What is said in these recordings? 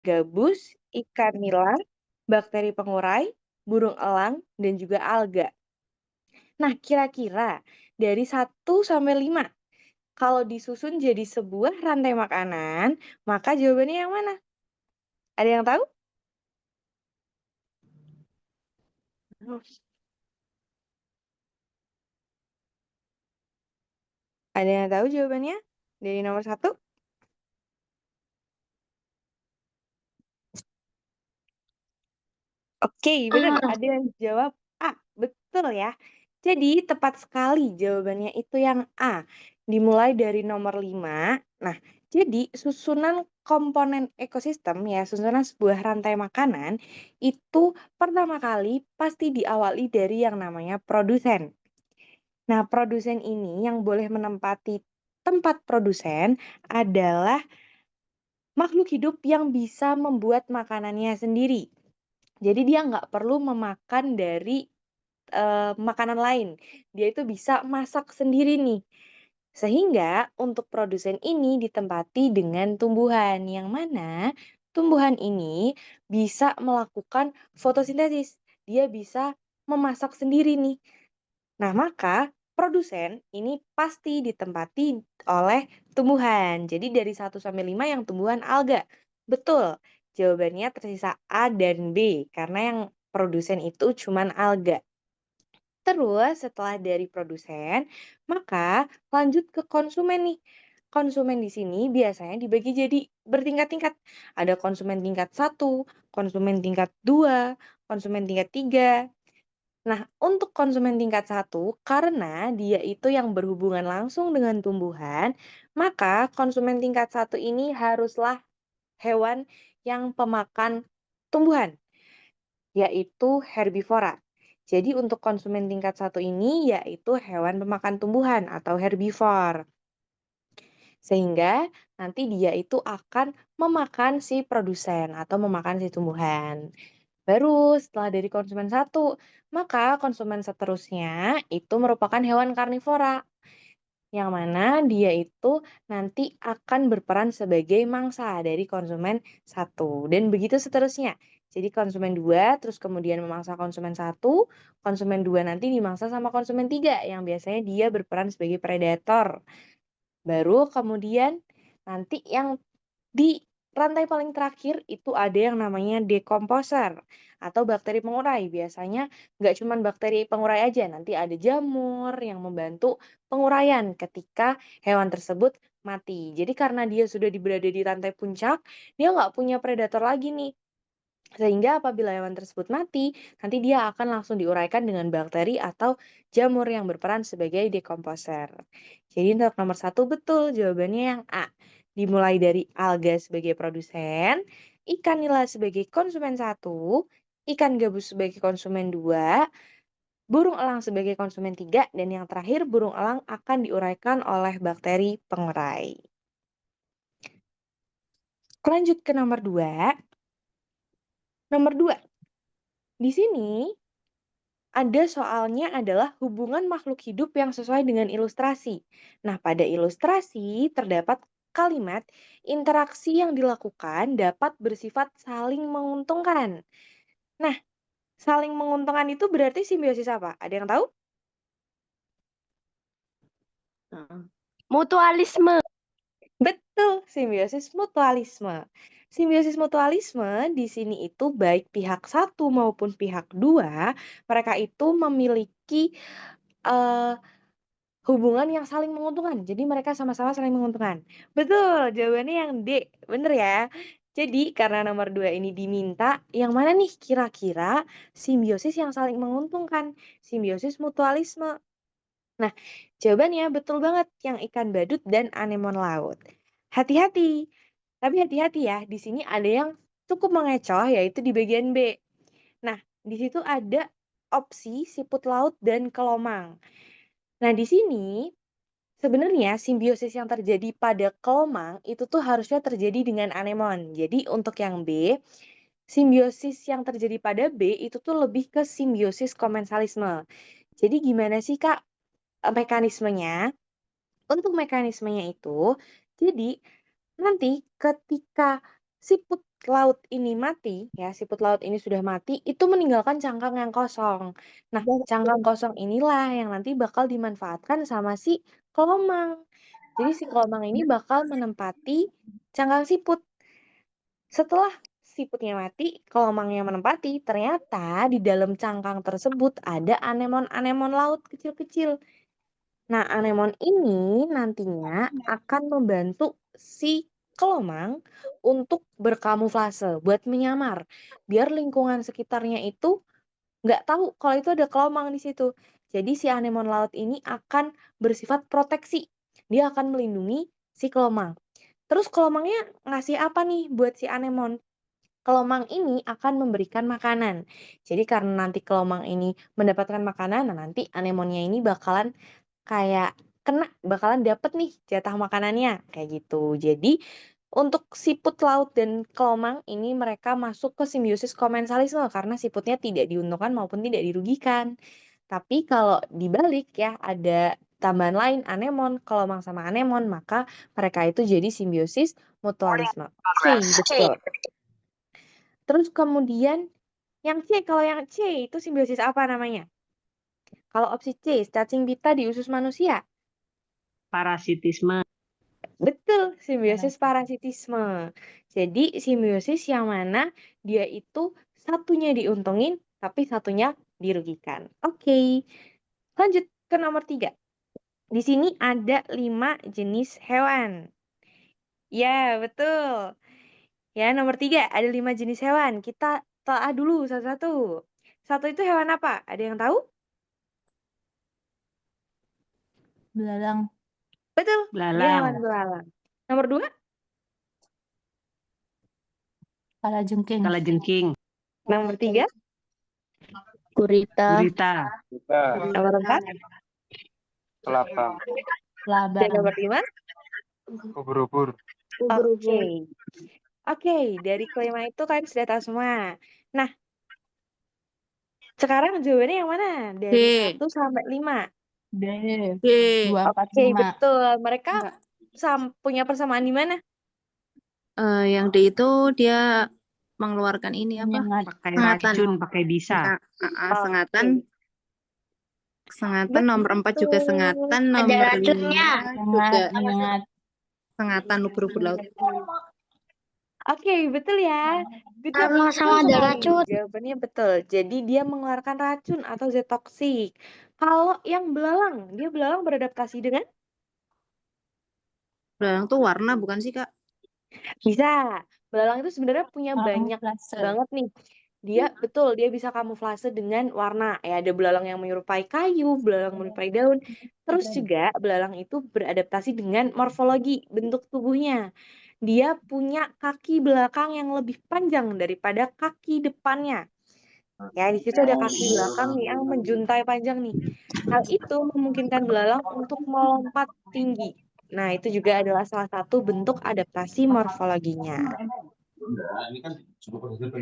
gabus, ikan nila, bakteri pengurai, burung elang, dan juga alga. Nah, kira-kira dari 1 sampai 5, kalau disusun jadi sebuah rantai makanan, maka jawabannya yang mana? Ada yang tahu? Ada yang tahu jawabannya? Dari nomor 1? Oke, bener. Ah, Ada yang jawab A. Betul ya. Jadi tepat sekali jawabannya itu yang A. Dimulai dari nomor 5. Nah, jadi susunan komponen ekosistem ya, susunan sebuah rantai makanan itu pertama kali pasti diawali dari yang namanya produsen. Nah, produsen ini yang boleh menempati tempat produsen adalah makhluk hidup yang bisa membuat makanannya sendiri. Jadi dia nggak perlu memakan dari, makanan lain. Dia itu bisa masak sendiri nih. Sehingga untuk produsen ini ditempati dengan tumbuhan, yang mana tumbuhan ini bisa melakukan fotosintesis. Dia bisa memasak sendiri nih. Nah, maka produsen ini pasti ditempati oleh tumbuhan. Jadi dari 1 sampai 5 yang tumbuhan alga. Betul, jawabannya tersisa A dan B, karena yang produsen itu cuman alga. Terus setelah dari produsen, maka lanjut ke konsumen nih. Konsumen di sini biasanya dibagi jadi bertingkat-tingkat. Ada konsumen tingkat 1, konsumen tingkat 2, konsumen tingkat 3. Nah, untuk konsumen tingkat 1, karena dia itu yang berhubungan langsung dengan tumbuhan, maka konsumen tingkat 1 ini haruslah hewan yang pemakan tumbuhan, yaitu herbivora. Jadi untuk konsumen tingkat 1 ini yaitu hewan pemakan tumbuhan atau herbivore. Sehingga nanti dia itu akan memakan si produsen atau memakan si tumbuhan. Baru setelah dari konsumen 1, maka konsumen seterusnya itu merupakan hewan karnivora, yang mana dia itu nanti akan berperan sebagai mangsa dari konsumen 1, dan begitu seterusnya. Jadi konsumen 2, terus kemudian memangsa konsumen 1, konsumen 2 nanti dimangsa sama konsumen 3, yang biasanya dia berperan sebagai predator. Baru kemudian nanti yang di rantai paling terakhir itu ada yang namanya dekomposer atau bakteri pengurai. Biasanya nggak cuma bakteri pengurai aja, nanti ada jamur yang membantu penguraian ketika hewan tersebut mati. Jadi karena dia sudah berada di rantai puncak, dia nggak punya predator lagi nih. Sehingga apabila hewan tersebut mati, nanti dia akan langsung diuraikan dengan bakteri atau jamur yang berperan sebagai dekomposer. Jadi untuk nomor 1 betul jawabannya yang A. Dimulai dari alga sebagai produsen, ikan nila sebagai konsumen 1, ikan gabus sebagai konsumen 2, burung elang sebagai konsumen 3, dan yang terakhir burung elang akan diuraikan oleh bakteri pengurai. Lanjut ke nomor 2. Nomor 2, di sini ada soalnya adalah hubungan makhluk hidup yang sesuai dengan ilustrasi. Nah, pada ilustrasi terdapat kalimat interaksi yang dilakukan dapat bersifat saling menguntungkan. Nah, saling menguntungkan itu berarti simbiosis apa? Ada yang tahu? mutualisme. Betul, simbiosis mutualisme. Simbiosis mutualisme di sini itu baik pihak 1 maupun pihak 2, mereka itu memiliki eh, hubungan yang saling menguntungkan, jadi mereka sama-sama saling menguntungkan. Betul, jawabannya yang D, bener ya. Jadi karena nomor 2 ini diminta, yang mana nih kira-kira simbiosis yang saling menguntungkan? Simbiosis mutualisme. Nah, jawabannya betul banget yang ikan badut dan anemon laut. Hati-hati, tapi hati-hati ya, di sini ada yang cukup mengecoh yaitu di bagian B. Nah, di situ ada opsi siput laut dan kelomang. Nah, di sini sebenarnya simbiosis yang terjadi pada kelomang itu tuh harusnya terjadi dengan anemon. Jadi untuk yang B, simbiosis yang terjadi pada B itu tuh lebih ke simbiosis komensalisme. Jadi gimana sih Kak mekanismenya? Untuk mekanismenya itu, jadi nanti ketika siput laut ini mati, ya, siput laut ini sudah mati, itu meninggalkan cangkang yang kosong. Nah, cangkang kosong inilah yang nanti bakal dimanfaatkan sama si kelomang. Jadi si kelomang ini bakal menempati cangkang siput. Setelah siputnya mati, kelomangnya menempati, ternyata di dalam cangkang tersebut ada anemon-anemon laut kecil-kecil. Nah, anemon ini nantinya akan membantu si kelomang untuk berkamuflase, buat menyamar. Biar lingkungan sekitarnya itu nggak tahu kalau itu ada kelomang di situ. Jadi si anemon laut ini akan bersifat proteksi. Dia akan melindungi si kelomang. Terus kelomangnya ngasih apa nih buat si anemon? Kelomang ini akan memberikan makanan. Jadi karena nanti kelomang ini mendapatkan makanan, nah nanti anemonnya ini bakalan kayak bakalan dapet nih jatah makanannya, kayak gitu. Jadi untuk siput laut dan kelomang ini mereka masuk ke simbiosis komensalisme karena siputnya tidak diuntungkan maupun tidak dirugikan. Tapi kalau dibalik ya ada tambahan lain anemon, kelomang sama anemon, maka mereka itu jadi simbiosis mutualisme. Oke, betul. Terus kemudian yang C, kalau yang C itu simbiosis apa namanya? Kalau opsi C, cacing pita di usus manusia. Parasitisme. Betul, simbiosis parasitisme. Jadi simbiosis yang mana dia itu satunya diuntungin, tapi satunya dirugikan. Oke, lanjut ke nomor 3. Di sini ada 5 jenis hewan. Ya, betul. Ya, nomor 3 ada 5 jenis hewan. Kita telah dulu satu-satu. Satu itu hewan apa? Ada yang tahu? Belalang. Betul, dia Belalang. hewan belalang. Nomor 2, Kalajengking. Kalajengking. nomor 3, Gurita. Gurita. nomor 4, Kelapa. dan nomor 5, Ubur-ubur. Oke. Oke, dari kelima itu kalian sudah tahu semua. Nah, sekarang jawabannya yang mana? Dari D. 1 sampai 5. D. D. 2, 4, Oke, 5. betul. Mereka punya persamaan di mana? Yang D itu dia mengeluarkan ini apa? Menyengat. Pakai Sengatan. racun, pakai bisa. Sengatan. Sengatan nomor 4 juga Betul. sengatan, Ada nomor 5 racunnya. juga Menyengat. sengatan ubur-ubur laut. Oke, betul ya. Good job. Sama-sama Betul ada sekali. racun. Jawabannya betul. Jadi dia mengeluarkan racun atau zat toksik. Kalau yang belalang, dia belalang beradaptasi dengan Belalang tuh warna bukan sih, Kak? bisa. Belalang itu sebenarnya punya banyak Kamuflase. banget nih. Dia betul, dia bisa kamuflase dengan warna. Ya, ada belalang yang menyerupai kayu, belalang menyerupai daun. Terus juga belalang itu beradaptasi dengan morfologi, bentuk tubuhnya. Dia punya kaki belakang yang lebih panjang daripada kaki depannya. Ya, di situ ada kaki belakang yang menjuntai panjang nih. Hal itu memungkinkan belalang untuk melompat tinggi. Nah, itu juga adalah salah satu bentuk adaptasi morfologinya.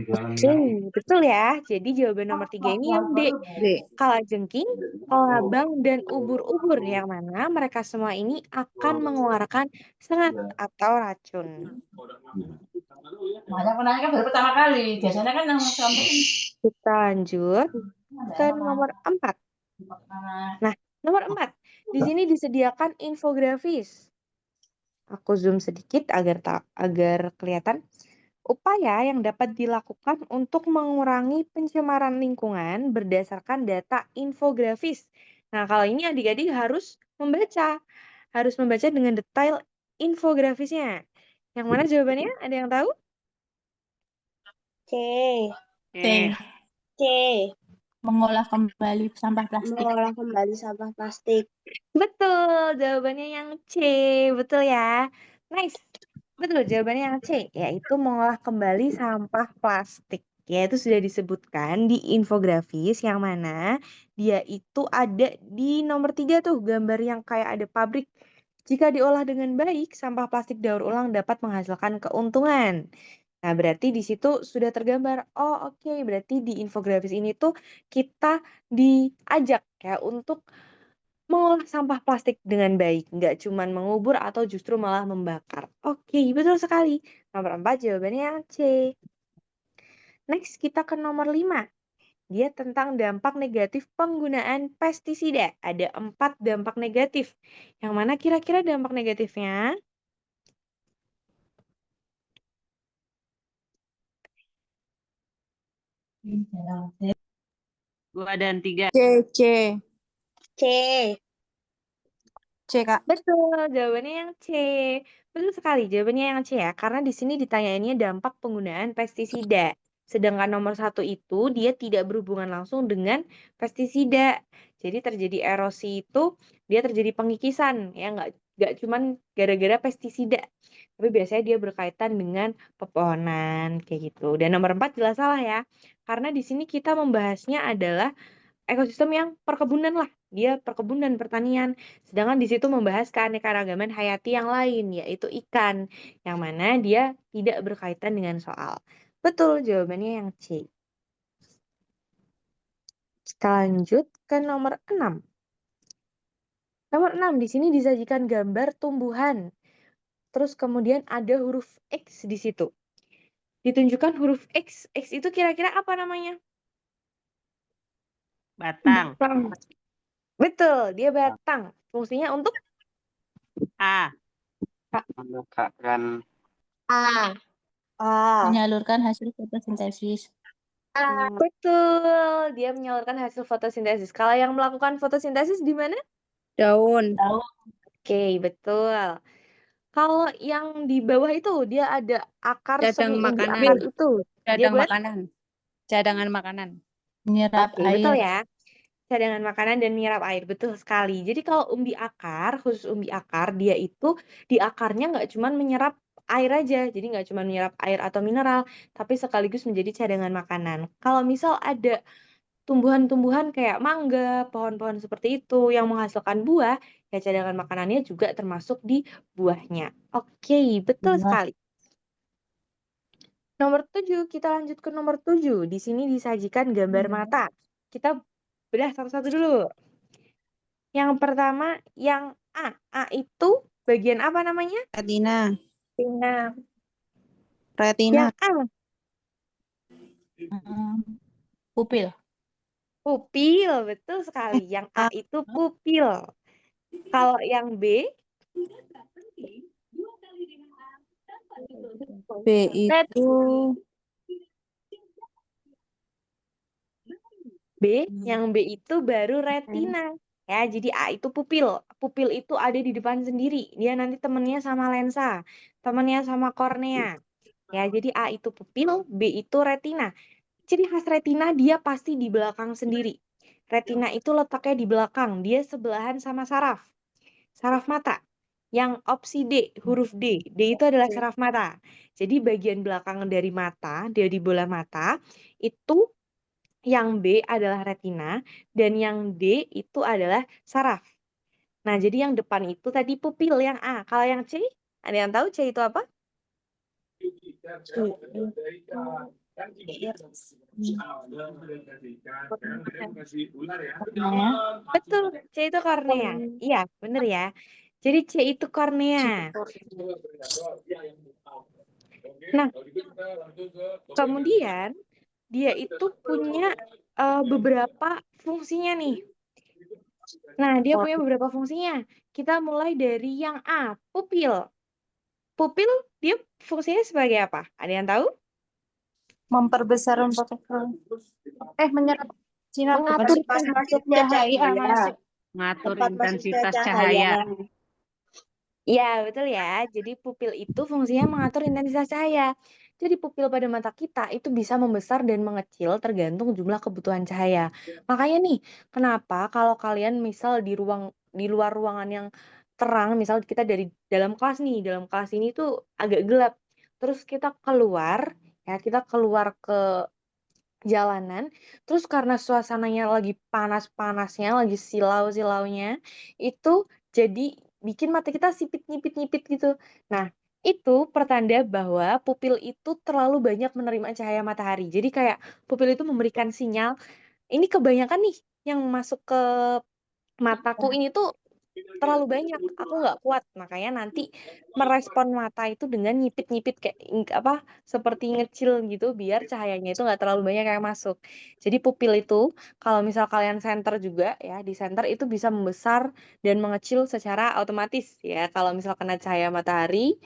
Oke, betul ya. Jadi jawaban nomor 3 ini yang D. D. Kalajengking, kelabang, dan ubur-ubur yang mana mereka semua ini akan mengeluarkan sengat atau racun. Makanya aku nanya kan baru pertama kali. Biasanya kan yang Kita lanjut ke nomor 4. Nah, nomor 4. Di sini disediakan infografis. Aku zoom sedikit agar kelihatan. Upaya yang dapat dilakukan untuk mengurangi pencemaran lingkungan berdasarkan data infografis. Nah, kalau ini adik-adik harus membaca dengan detail infografisnya. Yang mana jawabannya? Ada yang tahu? C. T. C. Mengolah kembali sampah plastik. Mengolah kembali sampah plastik. Betul, jawabannya yang C. Betul ya. Nice. Betul, jawabannya yang C, yaitu mengolah kembali sampah plastik. Ya, itu sudah disebutkan di infografis yang mana dia itu ada di nomor 3 tuh, gambar yang kayak ada pabrik. Jika diolah dengan baik, sampah plastik daur ulang dapat menghasilkan keuntungan. Nah, berarti di situ sudah tergambar, oh oke, berarti di infografis ini tuh kita diajak ya untuk mengolah sampah plastik dengan baik, nggak cuman mengubur atau justru malah membakar. Oke, betul sekali. Nomor 4 jawabannya yang C. Next, kita ke nomor 5. Dia tentang dampak negatif penggunaan pestisida. Ada 4 dampak negatif. Yang mana kira-kira dampak negatifnya? 2 dan 3. C, C, C. C, Kak. Betul, jawabannya yang C. Betul sekali, jawabannya yang C ya. Karena di sini ditanyainnya dampak penggunaan pestisida. Sedangkan nomor 1 itu dia tidak berhubungan langsung dengan pestisida. Jadi terjadi erosi itu dia terjadi pengikisan ya, nggak cuman gara-gara pestisida. Tapi biasanya dia berkaitan dengan pepohonan kayak gitu. Dan nomor 4 jelas salah ya. Karena di sini kita membahasnya adalah ekosistem yang perkebunan lah. Dia perkebunan pertanian. Sedangkan di situ membahas keanekaragaman hayati yang lain, yaitu ikan. Yang mana dia tidak berkaitan dengan soal. Betul, jawabannya yang C. Kita lanjut ke nomor 6. Nomor 6, di sini disajikan gambar tumbuhan. Terus kemudian ada huruf X di situ. Ditunjukkan huruf X. X itu kira-kira apa namanya? Batang. Betul, dia batang. Fungsinya untuk A. Menegakkan A. Menyalurkan hasil fotosintesis. betul, dia menyalurkan hasil fotosintesis. Kalau yang melakukan fotosintesis di mana? Daun. Oke, betul. Kalau yang di bawah itu dia ada akar Cadang semi umbi makanan. akar itu. Dia Cadang buat makanan. Cadangan makanan. Menyerap Oke, betul ya. Cadangan makanan dan menyerap air, betul sekali. Jadi kalau umbi akar, khusus umbi akar, dia itu di akarnya nggak cuma menyerap air aja, jadi nggak cuma menyerap air atau mineral, tapi sekaligus menjadi cadangan makanan. Kalau misal ada tumbuhan-tumbuhan kayak mangga, pohon-pohon seperti itu yang menghasilkan buah, ya cadangan makanannya juga termasuk di buahnya. Oke, betul sekali. Nomor 7, kita lanjut ke nomor 7. Di sini disajikan gambar mata. Kita bedah satu-satu dulu. Yang pertama, yang A. A itu bagian apa namanya? Retina. Retina. Retina. Yang A. Pupil. Pupil, betul sekali. Yang A itu pupil. Kalau yang B, B itu yang B itu baru retina. Ya, jadi A itu pupil. Pupil itu ada di depan sendiri. Dia nanti temennya sama lensa, temennya sama kornea. Ya, jadi A itu pupil, B itu retina. Ciri khas retina dia pasti di belakang sendiri. Retina itu letaknya di belakang, dia sebelahan sama saraf. Saraf mata. Yang opsi D, huruf D. D itu adalah saraf mata. Jadi bagian belakang dari mata, dari bola mata, itu yang B adalah retina, dan yang D itu adalah saraf. Nah, jadi yang depan itu tadi pupil, yang A. Kalau yang C, ada yang tahu C itu apa? Betul, C itu kornea. Iya, bener ya. Jadi C itu kornea. Nah, kemudian dia itu punya beberapa fungsinya nih. Nah, dia punya beberapa fungsinya. Kita mulai dari yang A, pupil. Pupil dia fungsinya sebagai apa? Ada yang tahu? memperbesar menyerap sinar Mengatur masuknya cahaya. Mengatur Tempat masuknya intensitas cahaya. cahaya. Iya, betul ya. Jadi pupil itu fungsinya mengatur intensitas cahaya. Jadi pupil pada mata kita itu bisa membesar dan mengecil tergantung jumlah kebutuhan cahaya. Makanya nih, kenapa kalau kalian misal di luar ruangan yang terang, misal kita dari dalam kelas nih, dalam kelas ini tuh agak gelap. Terus kita keluar, ya kita keluar ke jalanan, terus karena suasananya lagi panas-panasnya, lagi silau-silaunya, itu jadi bikin mata kita sipit nyipit-nyipit gitu. Nah, itu pertanda bahwa pupil itu terlalu banyak menerima cahaya matahari. Jadi kayak pupil itu memberikan sinyal, ini kebanyakan nih yang masuk ke mataku ini tuh terlalu banyak, aku nggak kuat. Makanya nanti merespon mata itu dengan nyipit-nyipit kayak seperti ngecil gitu biar cahayanya itu nggak terlalu banyak yang masuk. Jadi pupil itu kalau misal kalian center juga ya, di center itu bisa membesar dan mengecil secara otomatis ya. Kalau misal kena cahaya matahari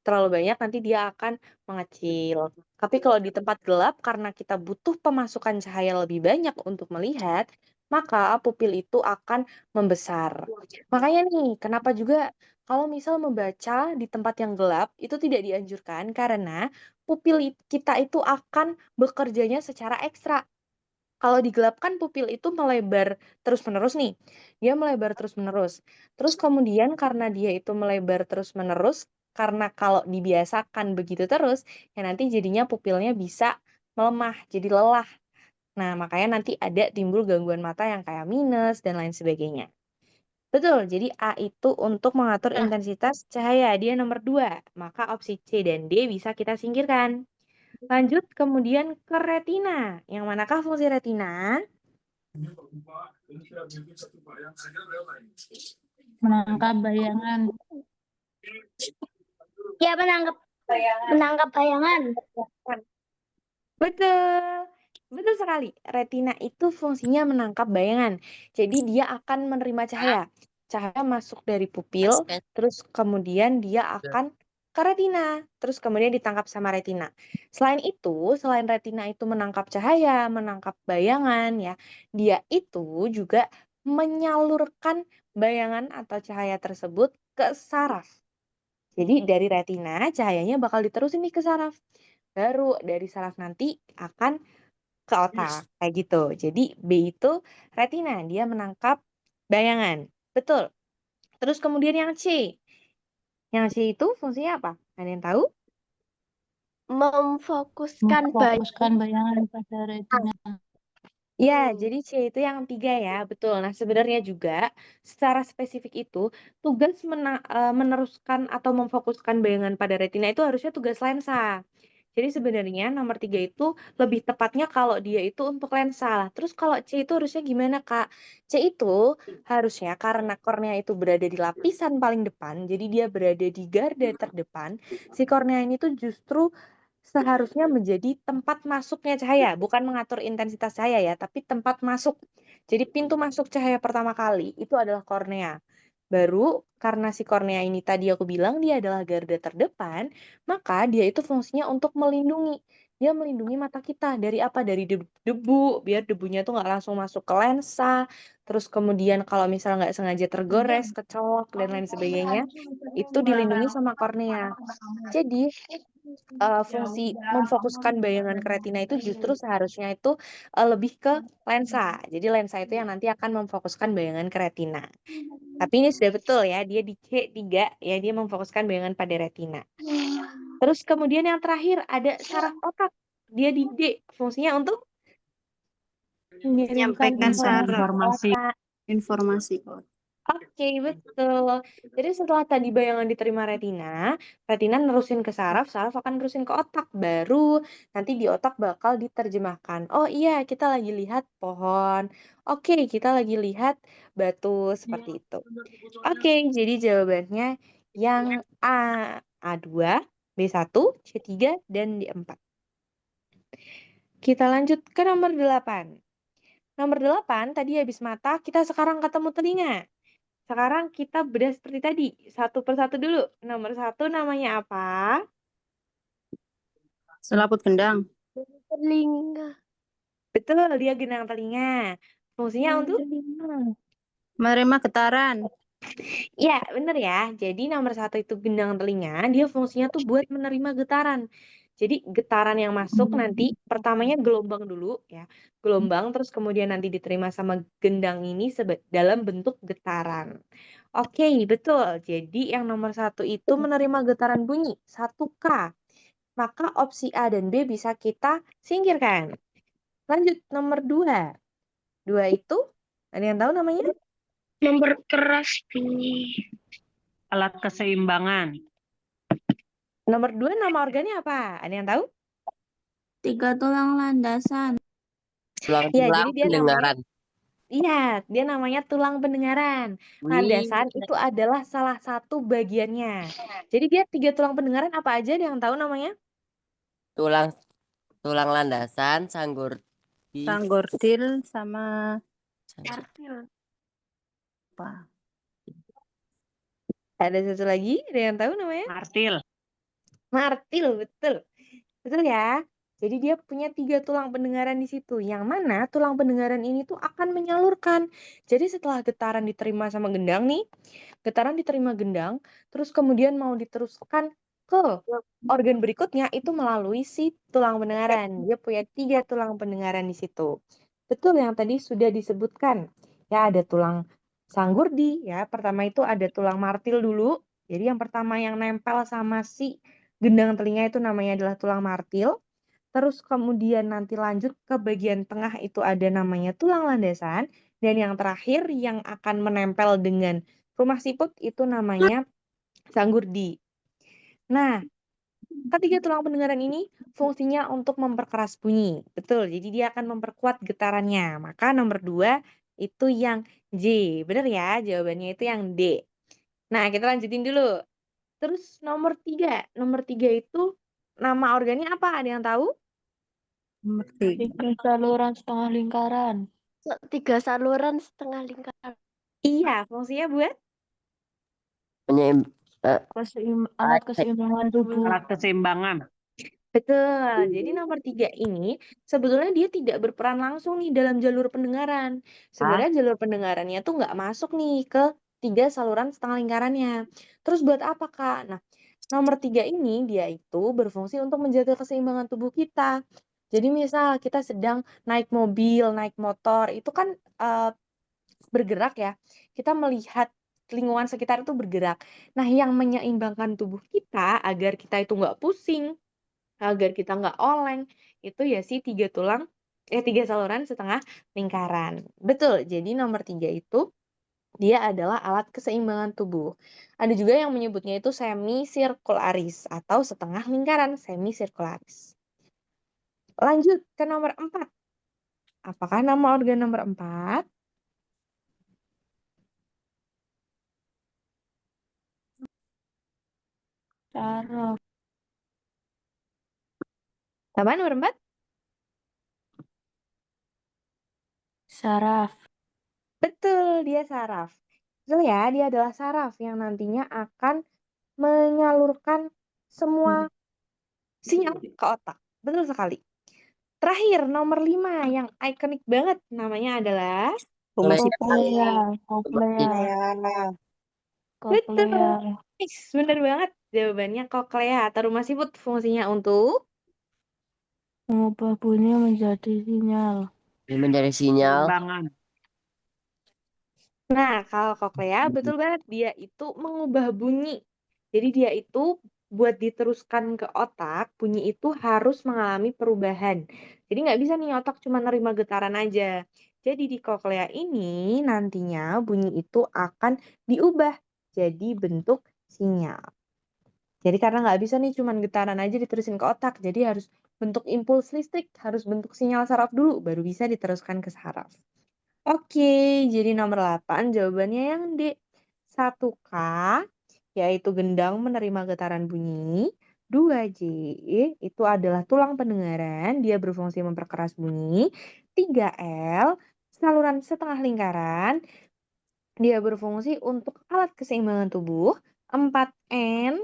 terlalu banyak nanti dia akan mengecil. Tapi kalau di tempat gelap karena kita butuh pemasukan cahaya lebih banyak untuk melihat, maka pupil itu akan membesar. Makanya nih, kenapa juga kalau misal membaca di tempat yang gelap itu tidak dianjurkan karena pupil kita itu akan bekerjanya secara ekstra. Kalau digelapkan pupil itu melebar terus-menerus nih. Dia melebar terus-menerus. Terus kemudian karena dia itu melebar terus-menerus, karena kalau dibiasakan begitu terus, ya nanti jadinya pupilnya bisa melemah, jadi lelah. Nah, makanya nanti ada timbul gangguan mata yang kayak minus dan lain sebagainya. Betul, jadi A itu untuk mengatur intensitas cahaya, dia nomor 2. Maka opsi C dan D bisa kita singkirkan. Lanjut kemudian ke retina. Yang manakah fungsi retina? Menangkap bayangan. Ya, menangkap bayangan. Betul. Betul sekali. Retina itu fungsinya menangkap bayangan. Jadi dia akan menerima cahaya. Cahaya masuk dari pupil, terus kemudian dia akan ke retina, terus kemudian ditangkap sama retina. Selain itu, selain retina itu menangkap cahaya, menangkap bayangan ya, dia itu juga menyalurkan bayangan atau cahaya tersebut ke saraf. Jadi dari retina cahayanya bakal diterusin nih ke saraf. Baru dari saraf nanti akan ke otak kayak gitu. Jadi B itu retina, dia menangkap bayangan. Betul. Terus kemudian yang C. Yang C itu fungsinya apa? Ada yang tahu? Memfokuskan Memfokuskan bayangan pada retina. Ya, jadi C itu yang 3 ya, betul. Nah, sebenarnya juga secara spesifik itu tugas meneruskan atau memfokuskan bayangan pada retina itu harusnya tugas lensa. Jadi sebenarnya nomor 3 itu lebih tepatnya kalau dia itu untuk lensa. Terus kalau C itu harusnya gimana, Kak? C itu harusnya karena kornea itu berada di lapisan paling depan, jadi dia berada di garda terdepan, si kornea ini tuh justru seharusnya menjadi tempat masuknya cahaya, bukan mengatur intensitas cahaya ya, tapi tempat masuk. Jadi pintu masuk cahaya pertama kali itu adalah kornea. Baru karena si kornea ini tadi aku bilang dia adalah garda terdepan, maka dia itu fungsinya untuk melindungi. Dia melindungi mata kita dari apa? Dari debu, biar debunya tuh nggak langsung masuk ke lensa. Terus kemudian kalau misalnya nggak sengaja tergores, kecolok, dan lain sebagainya, itu dilindungi sama kornea. Jadi fungsi memfokuskan bayangan ke retina itu justru seharusnya itu lebih ke lensa. Jadi lensa itu yang nanti akan memfokuskan bayangan ke retina. Tapi ini sudah betul ya, dia di C3 ya, dia memfokuskan bayangan pada retina. Terus kemudian yang terakhir ada saraf otak. Dia di D, fungsinya untuk mengirimkan Menyampaikan saraf Informasi. informasi kok. Oke, betul. Jadi setelah tadi bayangan diterima retina, retina nerusin ke saraf, saraf akan nerusin ke otak. Baru nanti di otak bakal diterjemahkan. Oh iya, kita lagi lihat pohon. Oke, kita lagi lihat batu, seperti itu. Oke, jadi jawabannya yang A, A2, B1, C3, dan D4. Kita lanjut ke nomor 8. Nomor 8, tadi habis mata, kita sekarang ketemu telinga. Sekarang kita bedah seperti tadi, satu persatu dulu. Nomor 1 namanya apa? Selaput gendang. telinga. Betul, dia genang telinga. Fungsinya untuk? Menerima getaran. Ya, bener ya. Jadi nomor 1 itu gendang telinga, dia fungsinya tuh buat menerima getaran. Jadi getaran yang masuk nanti, pertamanya gelombang dulu ya. Gelombang, terus kemudian nanti diterima sama gendang ini dalam bentuk getaran. Oke, betul. Jadi yang nomor 1 itu menerima getaran bunyi, 1K. Maka opsi A dan B bisa kita singkirkan. Lanjut, nomor 2. 2 itu, ada yang tahu namanya? Nomor keras bunyi. Alat keseimbangan. Nomor 2 nama organnya apa? Ada yang tahu? 3 tulang landasan. Ya, jadi dia namanya Iya, dia namanya tulang pendengaran. Landasan itu adalah salah satu bagiannya. Jadi dia 3 tulang pendengaran apa aja, ada yang tahu namanya? Tulang tulang landasan, sanggurdi, Sanggordil sama apa? Ada satu lagi, ada yang tahu namanya? Martil. Martil, betul. Betul ya? Jadi dia punya 3 tulang pendengaran di situ. Yang mana tulang pendengaran ini tuh akan menyalurkan. Jadi setelah getaran diterima sama gendang nih, getaran diterima gendang, terus kemudian mau diteruskan ke organ berikutnya itu melalui si tulang pendengaran. Dia punya 3 tulang pendengaran di situ. Betul yang tadi sudah disebutkan. Ya ada tulang sanggurdi ya. Pertama itu ada tulang martil dulu. Jadi yang pertama yang nempel sama si gendang telinga itu namanya adalah tulang martil. Terus kemudian nanti lanjut ke bagian tengah itu ada namanya tulang landasan. Dan yang terakhir yang akan menempel dengan rumah siput itu namanya sanggurdi. Nah, ketiga tulang pendengaran ini fungsinya untuk memperkeras bunyi. Betul, jadi dia akan memperkuat getarannya. Maka nomor 2 itu yang J. Benar ya, jawabannya itu yang D. Nah, kita lanjutin dulu. Terus nomor 3. Nomor 3 itu nama organnya apa? Ada yang tahu? Nomor 3. 3 saluran setengah lingkaran. 3 saluran setengah lingkaran. Iya, fungsinya buat penyeim, Alat keseimbangan tubuh. Alat keseimbangan. betul. Jadi nomor 3 ini sebetulnya dia tidak berperan langsung nih dalam jalur pendengaran. Sebenarnya jalur pendengarannya tuh nggak masuk nih ke 3 saluran setengah lingkarannya. Terus buat apa, Kak? Nah, nomor 3 ini dia itu berfungsi untuk menjaga keseimbangan tubuh kita. Jadi misal kita sedang naik mobil, naik motor, itu kan bergerak ya. Kita melihat lingkungan sekitar itu bergerak. Nah, yang menyeimbangkan tubuh kita agar kita itu nggak pusing, agar kita nggak oleng, itu ya si 3 saluran setengah lingkaran. Betul, jadi nomor 3 itu dia adalah alat keseimbangan tubuh. Ada juga yang menyebutnya itu semisirkularis atau setengah lingkaran semisirkularis. Lanjut ke nomor 4. Apakah nama organ nomor 4? Saraf. Apa nomor 4? Saraf. Betul, dia saraf. Betul ya, dia adalah saraf yang nantinya akan menyalurkan semua sinyal ke otak. Betul sekali. Terakhir, nomor 5 yang ikonik banget namanya adalah rumah Koklea. Koklea. betul. Koklea. Bener banget jawabannya koklea atau rumah siput fungsinya untuk Mengubah bunyi menjadi sinyal. menjadi sinyal. Keseimbangan. Nah, kalau koklea betul banget dia itu mengubah bunyi. Jadi dia itu buat diteruskan ke otak, bunyi itu harus mengalami perubahan. Jadi nggak bisa nih otak cuma nerima getaran aja. Jadi di koklea ini nantinya bunyi itu akan diubah jadi bentuk sinyal. Jadi karena nggak bisa nih cuma getaran aja diterusin ke otak, jadi harus bentuk impuls listrik, harus bentuk sinyal saraf dulu, baru bisa diteruskan ke saraf. Oke, jadi nomor 8 jawabannya yang D. 1K, yaitu gendang menerima getaran bunyi. 2J, itu adalah tulang pendengaran, dia berfungsi memperkeras bunyi. 3L, saluran setengah lingkaran, dia berfungsi untuk alat keseimbangan tubuh. 4N,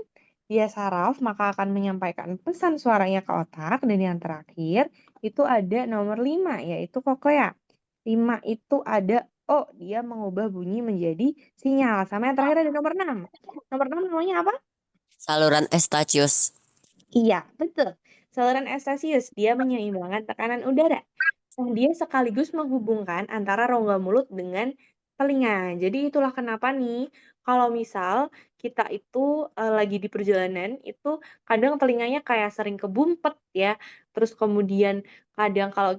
dia saraf, maka akan menyampaikan pesan suaranya ke otak. Dan yang terakhir, itu ada nomor 5, yaitu koklea. 5 itu ada O, dia mengubah bunyi menjadi sinyal. Sama yang terakhir ada nomor 6. Nomor 6 namanya apa? Saluran Eustachius. Iya, betul. Saluran Eustachius, dia menyeimbangkan tekanan udara. Nah, dia sekaligus menghubungkan antara rongga mulut dengan telinga. Jadi itulah kenapa nih, kalau misal kita itu lagi di perjalanan, itu kadang telinganya kayak sering kebumpet ya. Terus kemudian kadang kalau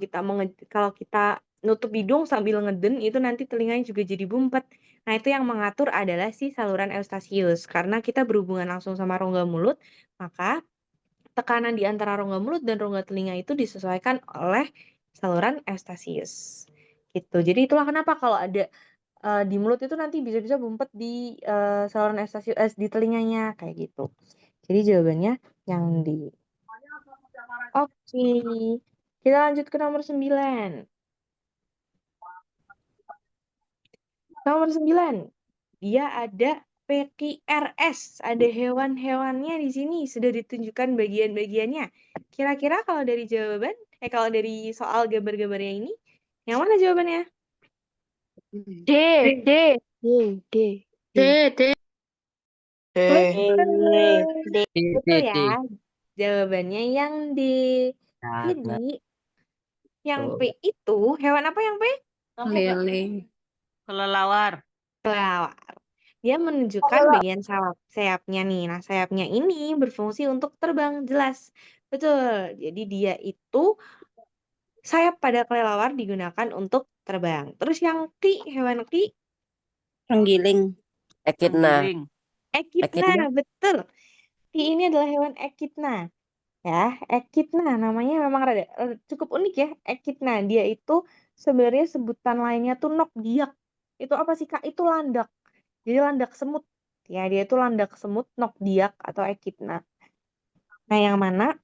kita nutup hidung sambil ngeden, itu nanti telinganya juga jadi bumpet. Nah, itu yang mengatur adalah si saluran Eustachius. Karena kita berhubungan langsung sama rongga mulut, maka tekanan di antara rongga mulut dan rongga telinga itu disesuaikan oleh saluran Eustachius. Gitu. Jadi itulah kenapa kalau ada di mulut itu nanti bisa-bisa ngumpet di saluran estasius di telinganya kayak gitu. Jadi jawabannya yang D. Oke. Kita lanjut ke nomor 9. Nomor 9. Dia ada PQRS. Ada hewan-hewannya di sini. Sudah ditunjukkan bagian-bagiannya. Kira-kira kalau dari kalau dari soal gambar-gambarnya ini, yang mana jawabannya? D, D, D, D, D. Betul. Betul D. ya. Jawabannya yang D. Nah, Jadi, yang betul. P itu, hewan apa yang P? Lele. Kelelawar. Kelelawar. Dia menunjukkan bagian sayapnya nih. Nah, sayapnya ini berfungsi untuk terbang, jelas. Betul. Jadi dia itu sayap pada kelelawar digunakan untuk terbang. Terus yang Ki, hewan Ki, Penggiling. Ekidna. Penggiling. Ekidna, Ekidna. betul. Ki ini adalah hewan ekidna. Ya, ekidna namanya memang cukup unik ya, ekidna. Dia itu sebenarnya sebutan lainnya tuh nokdiak. Itu apa sih Kak? Itu landak. Jadi landak semut. Ya, dia itu landak semut, nokdiak atau ekidna. Nah, yang mana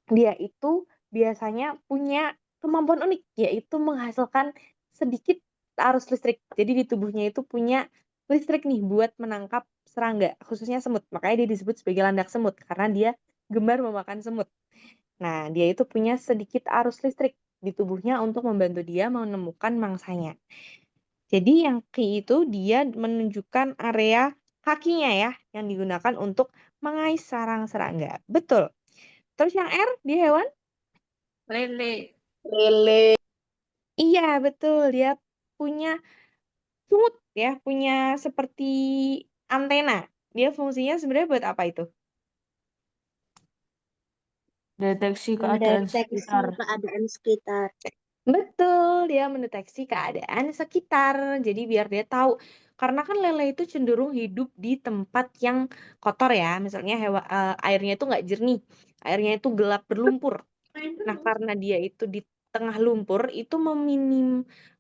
dia itu biasanya punya kemampuan unik, yaitu menghasilkan sedikit arus listrik. Jadi di tubuhnya itu punya listrik nih buat menangkap serangga, khususnya semut. Makanya dia disebut sebagai landak semut, karena dia gemar memakan semut. Nah, dia itu punya sedikit arus listrik di tubuhnya untuk membantu dia menemukan mangsanya. Jadi yang Ki itu dia menunjukkan area kakinya ya, yang digunakan untuk mengais sarang serangga. Betul. Terus yang R di hewan? Lele. Iya, betul. Dia punya sungut ya, punya seperti antena. Dia fungsinya sebenarnya buat apa itu? Deteksi keadaan sekitar. keadaan sekitar. Betul, dia mendeteksi keadaan sekitar. Jadi biar dia tahu. Karena kan lele itu cenderung hidup di tempat yang kotor ya. Misalnya airnya itu nggak jernih. Airnya itu gelap berlumpur. Nah, karena dia itu di tengah lumpur, itu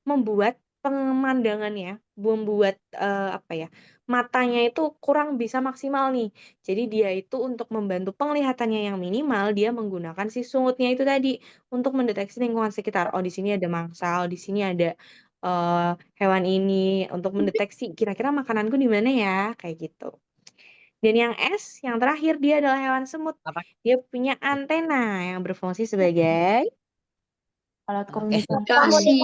membuat pemandangannya, membuat apa ya, matanya itu kurang bisa maksimal nih. Jadi dia itu untuk membantu penglihatannya yang minimal, dia menggunakan si sungutnya itu tadi untuk mendeteksi lingkungan sekitar. Oh, di sini ada mangsa, oh, di sini ada hewan ini, untuk mendeteksi kira-kira makananku di mana ya, kayak gitu. Dan yang S, yang terakhir, dia adalah hewan semut. Apa? Dia punya antena yang berfungsi sebagai Alat Oke. komunikasi.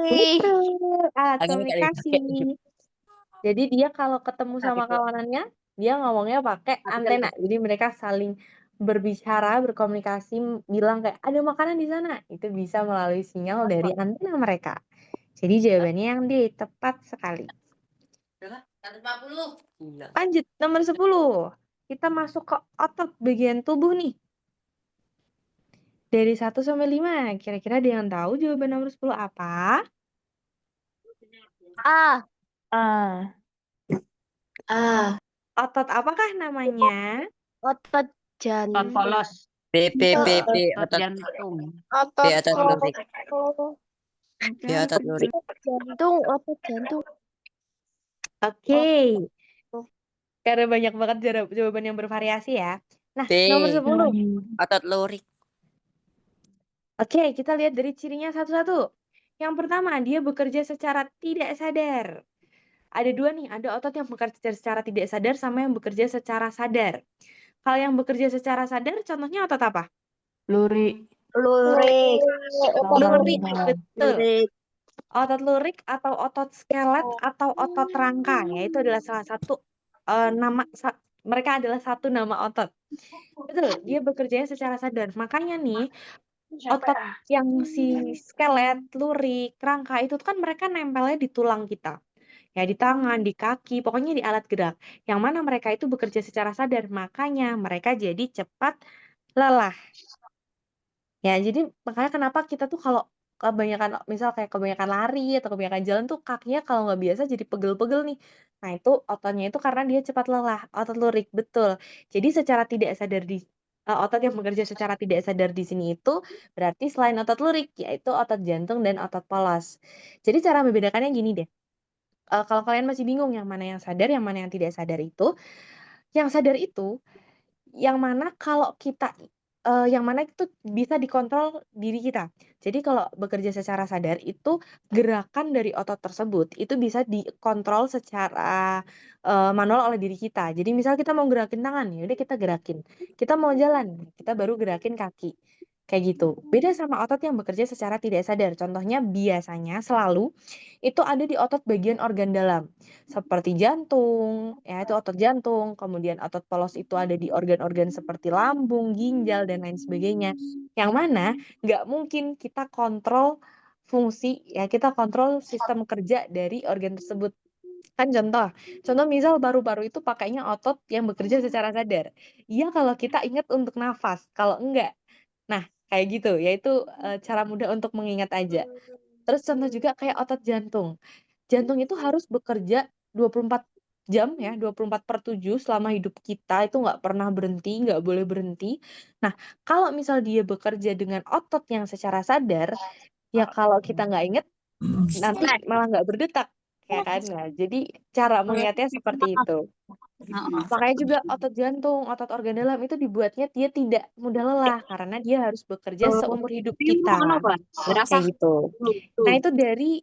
betul, alat Angin kali komunikasi. pakai. Jadi dia kalau ketemu sama kawanannya, dia ngomongnya pakai antena. Jadi mereka saling berbicara, berkomunikasi, bilang kayak ada makanan di sana. Itu bisa melalui sinyal dari antena mereka. Jadi jawabannya yang D, tepat sekali. Berapa? 140. Gila. Lanjut, nomor 10. Kita masuk ke otot bagian tubuh nih. Dari 1 sampai 5. Kira-kira ada yang tahu jawaban nomor 10 apa? A, A. Otot apakah namanya? otot Otot jantung. polos. B. Otot Otot jantung. B otot lurik. B otot lurik. Otot jantung. Oke. Karena banyak banget jawaban yang bervariasi ya. Nah, B. nomor 10. Otot lurik. Oke, kita lihat dari cirinya satu-satu. Yang pertama, dia bekerja secara tidak sadar. Ada dua nih, ada otot yang bekerja secara tidak sadar sama yang bekerja secara sadar. Kalau yang bekerja secara sadar, contohnya otot apa? Lurik. Lurik. Lurik, betul. Lurik. Otot lurik atau otot skelet atau otot rangka, ya itu adalah salah satu mereka adalah satu nama otot. Betul, dia bekerjanya secara sadar. Makanya nih, otot yang si skelet, lurik, rangka itu kan mereka nempelnya di tulang kita. Ya di tangan, di kaki, pokoknya di alat gerak. Yang mana mereka itu bekerja secara sadar, makanya mereka jadi cepat lelah. Ya, jadi makanya kenapa kita tuh kalau kebanyakan lari atau kebanyakan jalan tuh kakinya kalau nggak biasa jadi pegel-pegel nih. Nah, itu ototnya itu karena dia cepat lelah, otot lurik, betul. Jadi secara tidak sadar otot yang bekerja secara tidak sadar di sini itu berarti selain otot lurik, yaitu otot jantung dan otot polos. Jadi cara membedakannya gini deh, kalau kalian masih bingung yang mana yang sadar, yang mana yang tidak sadar itu, yang sadar itu yang mana kalau kita yang mana itu bisa dikontrol diri kita. Jadi kalau bekerja secara sadar itu gerakan dari otot tersebut itu bisa dikontrol secara manual oleh diri kita. Jadi misal kita mau gerakin tangan, ya udah kita gerakin. Kita mau jalan, kita baru gerakin kaki. Kayak gitu. Beda sama otot yang bekerja secara tidak sadar. Contohnya biasanya selalu itu ada di otot bagian organ dalam. Seperti jantung, ya itu otot jantung. Kemudian otot polos itu ada di organ-organ seperti lambung, ginjal, dan lain sebagainya. Yang mana nggak mungkin kita kontrol fungsi, ya kita kontrol sistem kerja dari organ tersebut. Kan contoh misal paru-paru itu pakainya otot yang bekerja secara sadar. Iya kalau kita ingat untuk nafas, kalau enggak. Nah, kayak gitu, yaitu cara mudah untuk mengingat aja. Terus contoh juga kayak otot jantung. Jantung itu harus bekerja 24 jam ya, 24/7 selama hidup kita itu nggak pernah berhenti, nggak boleh berhenti. Nah, kalau misal dia bekerja dengan otot yang secara sadar, ya kalau kita nggak inget, nanti malah nggak berdetak, ya kan? Nah, jadi cara mengingatnya seperti itu. Makanya juga otot jantung, otot organ dalam itu dibuatnya dia tidak mudah lelah karena dia harus bekerja seumur hidup kita. Kayak gitu. Nah, itu dari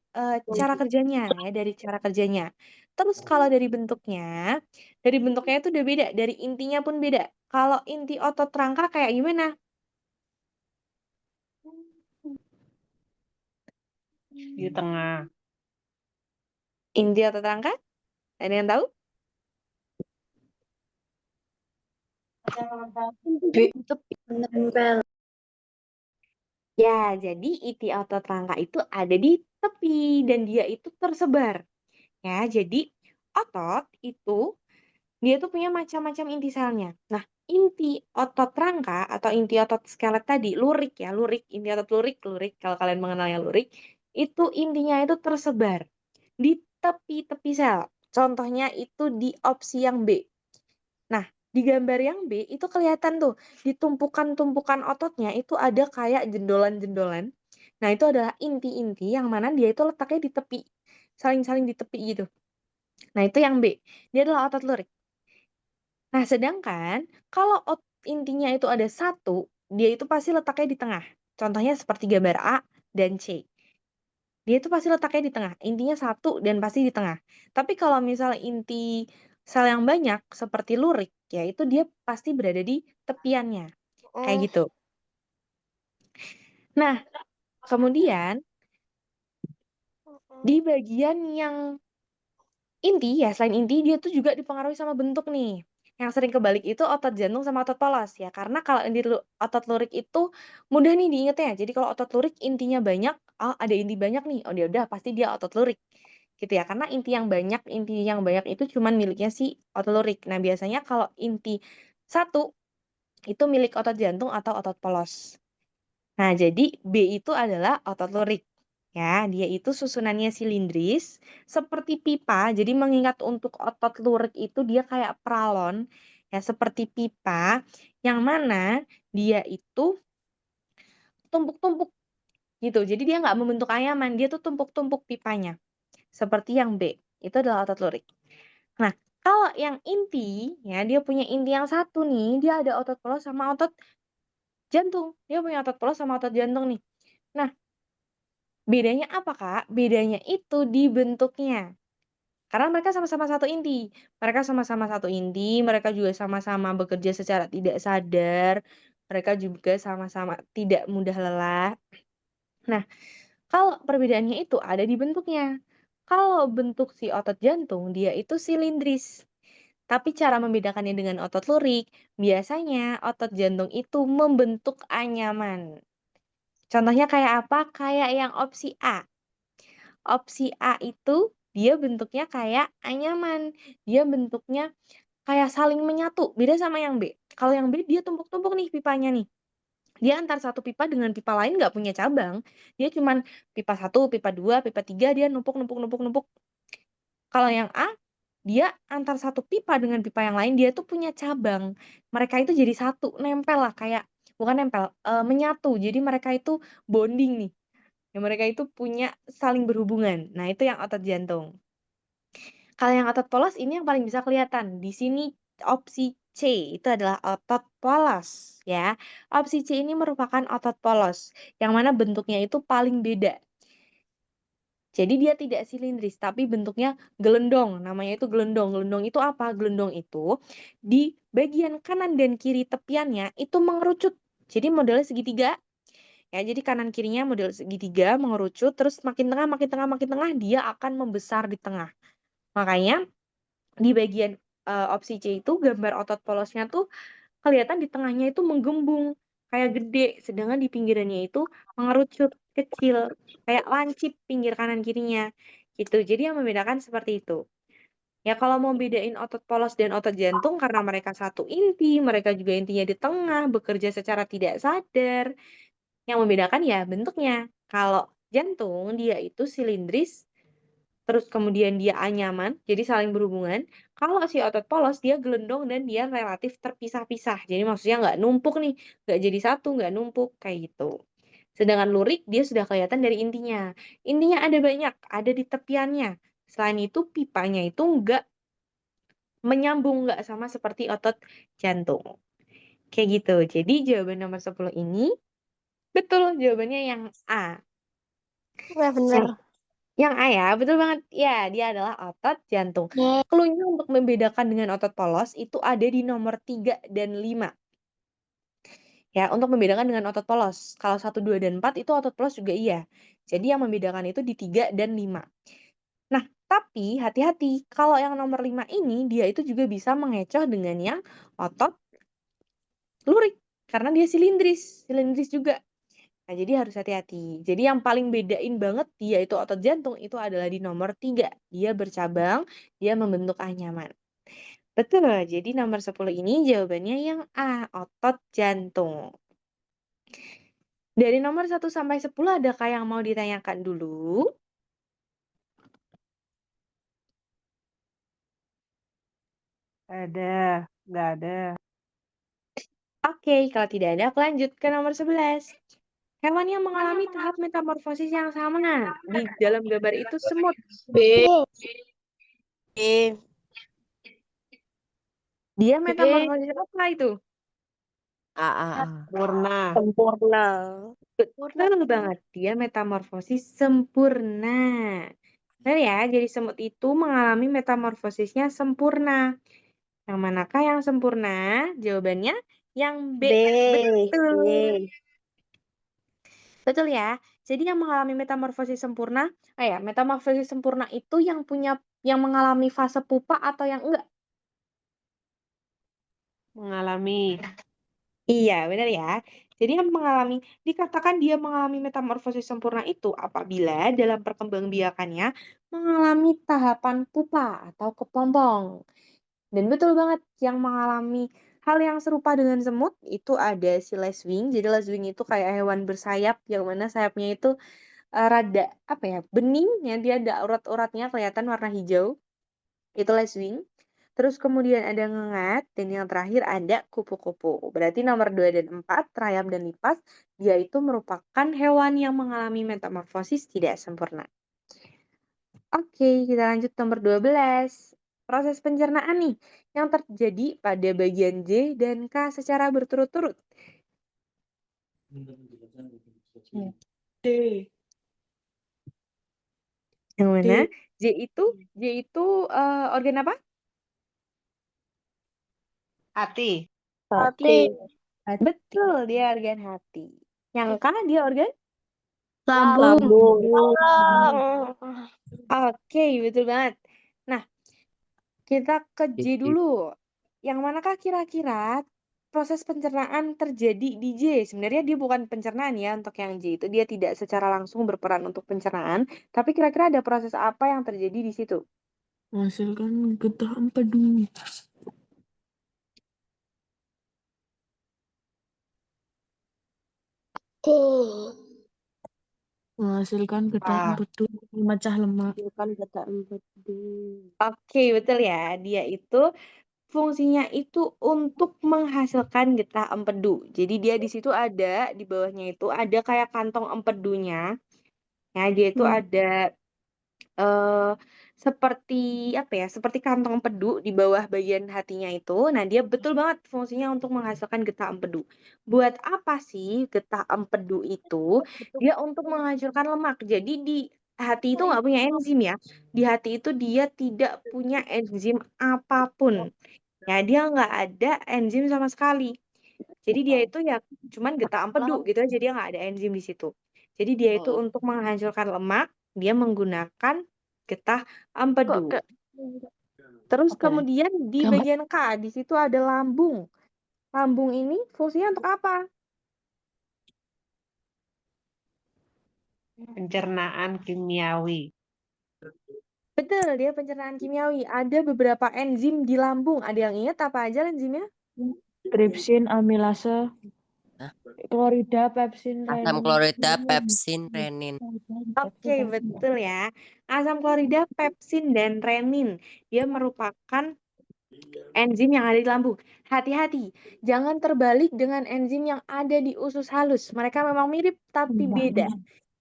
cara kerjanya ya, dari cara kerjanya. Terus kalau dari bentuknya itu udah beda, dari intinya pun beda. Kalau inti otot rangka kayak gimana? Di tengah. Inti otot rangka? Ada yang tahu? Menempel. Ya, jadi inti otot rangka itu ada di tepi dan dia itu tersebar. Ya, jadi otot itu dia tuh punya macam-macam inti selnya. Nah, inti otot rangka atau inti otot skelet tadi, lurik ya, lurik, inti otot lurik kalau kalian mengenalnya lurik, itu intinya itu tersebar di tepi-tepi sel. Contohnya itu di opsi yang B. Nah, di gambar yang B itu kelihatan tuh, di tumpukan-tumpukan ototnya itu ada kayak jendolan-jendolan. Nah, itu adalah inti-inti yang mana dia itu letaknya di tepi, saling-saling di tepi gitu. Nah, itu yang B. Dia adalah otot lurik. Nah, sedangkan kalau intinya itu ada satu, dia itu pasti letaknya di tengah. Contohnya seperti gambar A dan C. Dia itu pasti letaknya di tengah. Intinya satu dan pasti di tengah. Tapi kalau misalnya inti sel yang banyak, seperti lurik, ya itu dia pasti berada di tepiannya. Kayak gitu. Nah, kemudian di bagian yang inti, ya selain inti, dia tuh juga dipengaruhi sama bentuk nih. Yang sering kebalik itu otot jantung sama otot polos ya. Karena kalau otot lurik itu mudah nih diingetnya. Jadi kalau otot lurik intinya banyak, oh ada inti banyak nih. Oh dia udah pasti dia otot lurik. Gitu ya. Karena inti yang banyak itu cuman miliknya si otot lurik. Nah, biasanya kalau inti satu itu milik otot jantung atau otot polos. Nah, jadi B itu adalah otot lurik. Ya, dia itu susunannya silindris seperti pipa. Jadi mengingat untuk otot lurik itu dia kayak pralon ya seperti pipa yang mana dia itu tumpuk-tumpuk gitu. Jadi dia nggak membentuk anyaman, dia tuh tumpuk-tumpuk pipanya. Seperti yang B, itu adalah otot lurik. Nah, kalau yang inti ya dia punya inti yang satu nih, dia ada otot polos sama otot jantung. Dia punya otot polos sama otot jantung nih. Nah, bedanya apa, Kak? Bedanya itu di bentuknya. Karena mereka sama-sama satu inti. Mereka sama-sama satu inti, mereka juga sama-sama bekerja secara tidak sadar, mereka juga sama-sama tidak mudah lelah. Nah, kalau perbedaannya itu ada di bentuknya. Kalau bentuk si otot jantung, dia itu silindris. Tapi cara membedakannya dengan otot lurik, biasanya otot jantung itu membentuk anyaman. Contohnya kayak apa? Kayak yang opsi A. Opsi A itu dia bentuknya kayak anyaman. Dia bentuknya kayak saling menyatu. Beda sama yang B. Kalau yang B dia tumpuk-tumpuk nih pipanya nih. Dia antar satu pipa dengan pipa lain nggak punya cabang. Dia cuman pipa 1, pipa 2, pipa 3 dia numpuk. Kalau yang A dia antar satu pipa dengan pipa yang lain dia tuh punya cabang. Mereka itu jadi satu, nempel lah kayak bukan nempel, menyatu. Jadi mereka itu bonding nih. Ya mereka itu punya saling berhubungan. Nah, itu yang otot jantung. Kalau yang otot polos ini yang paling bisa kelihatan. Di sini opsi C itu adalah otot polos ya. Opsi C ini merupakan otot polos yang mana bentuknya itu paling beda. Jadi dia tidak silindris tapi bentuknya gelendong. Namanya itu gelendong. Gelendong itu apa? Gelendong itu di bagian kanan dan kiri tepiannya itu mengerucut. Jadi modelnya segitiga. Ya, jadi kanan kirinya model segitiga mengerucut terus makin tengah makin tengah makin tengah dia akan membesar di tengah. Makanya di bagian opsi C itu gambar otot polosnya tuh kelihatan di tengahnya itu menggembung kayak gede, sedangkan di pinggirannya itu mengerucut kecil kayak lancip pinggir kanan kirinya gitu. Jadi yang membedakan seperti itu. Ya kalau mau bedain otot polos dan otot jantung karena mereka satu inti, mereka juga intinya di tengah, bekerja secara tidak sadar. Yang membedakan ya bentuknya. Kalau jantung dia itu silindris, terus kemudian dia anyaman, jadi saling berhubungan. Kalau si otot polos dia gelendong dan dia relatif terpisah-pisah. Jadi maksudnya nggak numpuk nih, nggak jadi satu, nggak numpuk kayak gitu. Sedangkan lurik dia sudah kelihatan dari intinya. Intinya ada banyak, ada di tepiannya. Selain itu pipanya itu nggak menyambung, nggak sama seperti otot jantung. Kayak gitu. Jadi jawaban nomor 10 ini betul jawabannya yang A. Wah, bener. Yang A ya, betul banget. Ya, dia adalah otot jantung. Ye. Cluenya untuk membedakan dengan otot polos itu ada di nomor 3 dan 5. Ya, untuk membedakan dengan otot polos. Kalau 1, 2, dan 4 itu otot polos juga iya. Jadi yang membedakan itu di 3 dan 5. Nah, tapi hati-hati. Kalau yang nomor 5 ini, dia itu juga bisa mengecoh dengan yang otot lurik. Karena dia silindris. Silindris juga. Nah, jadi harus hati-hati. Jadi yang paling bedain banget dia itu otot jantung itu adalah di nomor 3. Dia bercabang, dia membentuk anyaman. Betul, jadi nomor 10 ini jawabannya yang A, otot jantung. Dari nomor 1 sampai 10 adakah yang mau ditanyakan dulu? Ada, nggak ada. Oke, kalau tidak ada aku lanjut ke nomor 11. Hewan yang mengalami tahap metamorfosis yang sama. Di dalam gambar itu semut. B. Dia metamorfosis apa itu? Sempurna. Sempurna. Betul banget, dia metamorfosis sempurna. Benar ya, jadi semut itu mengalami metamorfosisnya sempurna. Yang manakah yang sempurna? Jawabannya yang B. B. Betul. B. Betul ya. Jadi yang mengalami metamorfosis sempurna, metamorfosis sempurna itu yang mengalami fase pupa atau yang enggak? Mengalami. Iya, benar ya. Jadi yang dikatakan dia mengalami metamorfosis sempurna itu apabila dalam perkembangbiakannya mengalami tahapan pupa atau kepompong. Dan betul banget yang mengalami hal yang serupa dengan semut itu ada si leswing. Jadi leswing itu kayak hewan bersayap yang mana sayapnya itu rada bening ya, dia ada urat-uratnya kelihatan warna hijau. Itu leswing. Terus kemudian ada ngengat, dan yang terakhir ada kupu-kupu. Berarti nomor 2 dan 4, rayap dan lipas, dia itu merupakan hewan yang mengalami metamorfosis tidak sempurna. Oke, kita lanjut nomor 12. Proses pencernaan nih, yang terjadi pada bagian J dan K secara berturut-turut. D. Yang mana? D. J itu organ apa? Hati. Hati. Betul, dia organ hati. Yang K dia organ? Lambung. Oke, betul banget. Nah, kita ke J dulu. Yang manakah kira-kira proses pencernaan terjadi di J? Sebenarnya dia bukan pencernaan ya untuk yang J itu. Dia tidak secara langsung berperan untuk pencernaan. Tapi kira-kira ada proses apa yang terjadi di situ? Menghasilkan getah empedu. Menghasilkan getah Ah, empedu, memecah lemak. Bukan kata empedu. Oke, betul ya. Dia itu fungsinya itu untuk menghasilkan getah empedu. Jadi dia di situ ada, di bawahnya itu ada kayak kantong empedunya. Ya, dia itu ada eh seperti apa ya? Seperti kantong empedu di bawah bagian hatinya itu. Nah, dia betul banget fungsinya untuk menghasilkan getah empedu. Buat apa sih getah empedu itu? Dia untuk menghancurkan lemak. Jadi di hati itu nggak punya enzim ya. Di hati itu dia tidak punya enzim apapun. Ya, dia nggak ada enzim sama sekali. Jadi dia itu ya cuman getah empedu gitu aja, dia nggak ada enzim di situ. Jadi dia itu untuk menghancurkan lemak, dia menggunakan getah Kok empedu. gak Terus apa? kemudian di Gambar bagian K, di situ ada lambung. Lambung ini fungsinya untuk apa? pencernaan kimiawi. Betul, dia pencernaan kimiawi. Ada beberapa enzim di lambung. Ada yang ingat apa aja enzimnya? Tripsin, amilase, klorida, pepsin, Asam renin. klorida, pepsin, renin. Oke, betul ya. Asam klorida, pepsin, dan renin. Dia merupakan enzim yang ada di lambung. Hati-hati, jangan terbalik dengan enzim yang ada di usus halus. Mereka memang mirip tapi beda.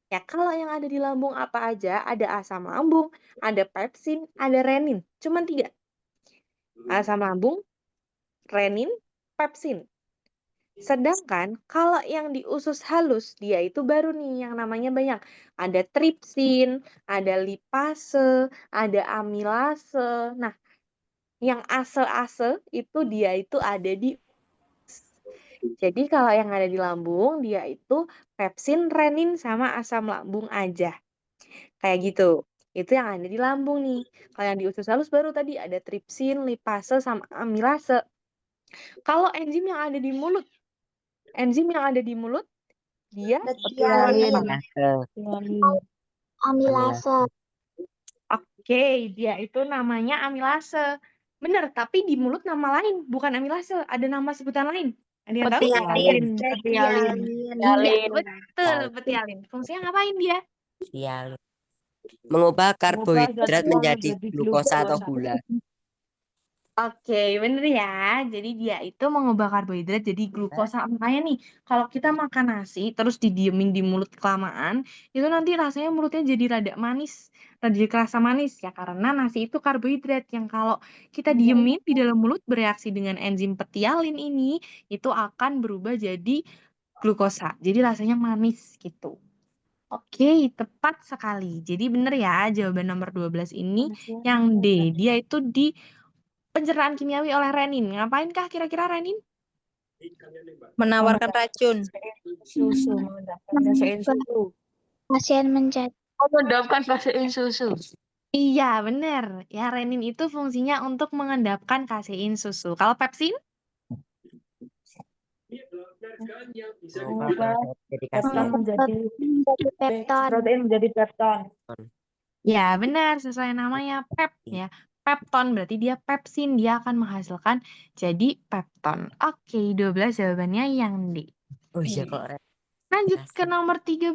Ya, kalau yang ada di lambung apa aja? Ada asam lambung, ada pepsin, ada renin. Cuman 3. Asam lambung, renin, pepsin. Sedangkan kalau yang di usus halus, dia itu baru nih yang namanya banyak. Ada tripsin, ada lipase, ada amilase. Nah, yang ase-ase itu dia itu ada di. Jadi kalau yang ada di lambung, dia itu pepsin, renin, sama asam lambung aja. Kayak gitu. Itu yang ada di lambung nih. Kalau yang di usus halus baru tadi ada tripsin, lipase, sama amilase. Kalau enzim yang ada di mulut, dia Tialin. Amilase. Oke, dia itu namanya amilase. Bener, tapi di mulut nama lain, bukan amilase. Ada nama sebutan lain. Ada yang tahu? Petialin. Iya, betul, petialin. Fungsinya ngapain dia? Sial. Mengubah karbohidrat zat uang menjadi menjadi glukosa atau gula. Oke, bener ya. Jadi dia itu mengubah karbohidrat jadi glukosa. Makanya nih, kalau kita makan nasi terus didiemin di mulut kelamaan, itu nanti rasanya mulutnya jadi rada manis, rada kerasa manis ya karena nasi itu karbohidrat yang kalau kita diemin di dalam mulut bereaksi dengan enzim petialin ini, itu akan berubah jadi glukosa. Jadi rasanya manis gitu. Oke, tepat sekali. Jadi bener ya, jawaban nomor 12 ini yang D. Dia itu di pencernaan kimiawi oleh renin. Ngapain kah kira-kira renin? Menawarkan racun. Susu, mengendapkan susu. Pasien mencari. Mengendapkan kasein susu. Iya, bener. Ya, renin itu fungsinya untuk mengendapkan kasein susu. Kalau pepsin? Mengubah Jadi pepton menjadi Pepton. protein menjadi pepton. Ya, benar. Sesuai namanya pep ya. Pepton berarti dia pepsin. Dia akan menghasilkan jadi pepton. Oke, 12 jawabannya yang D. Oh iya kok. Lanjut ke nomor 13.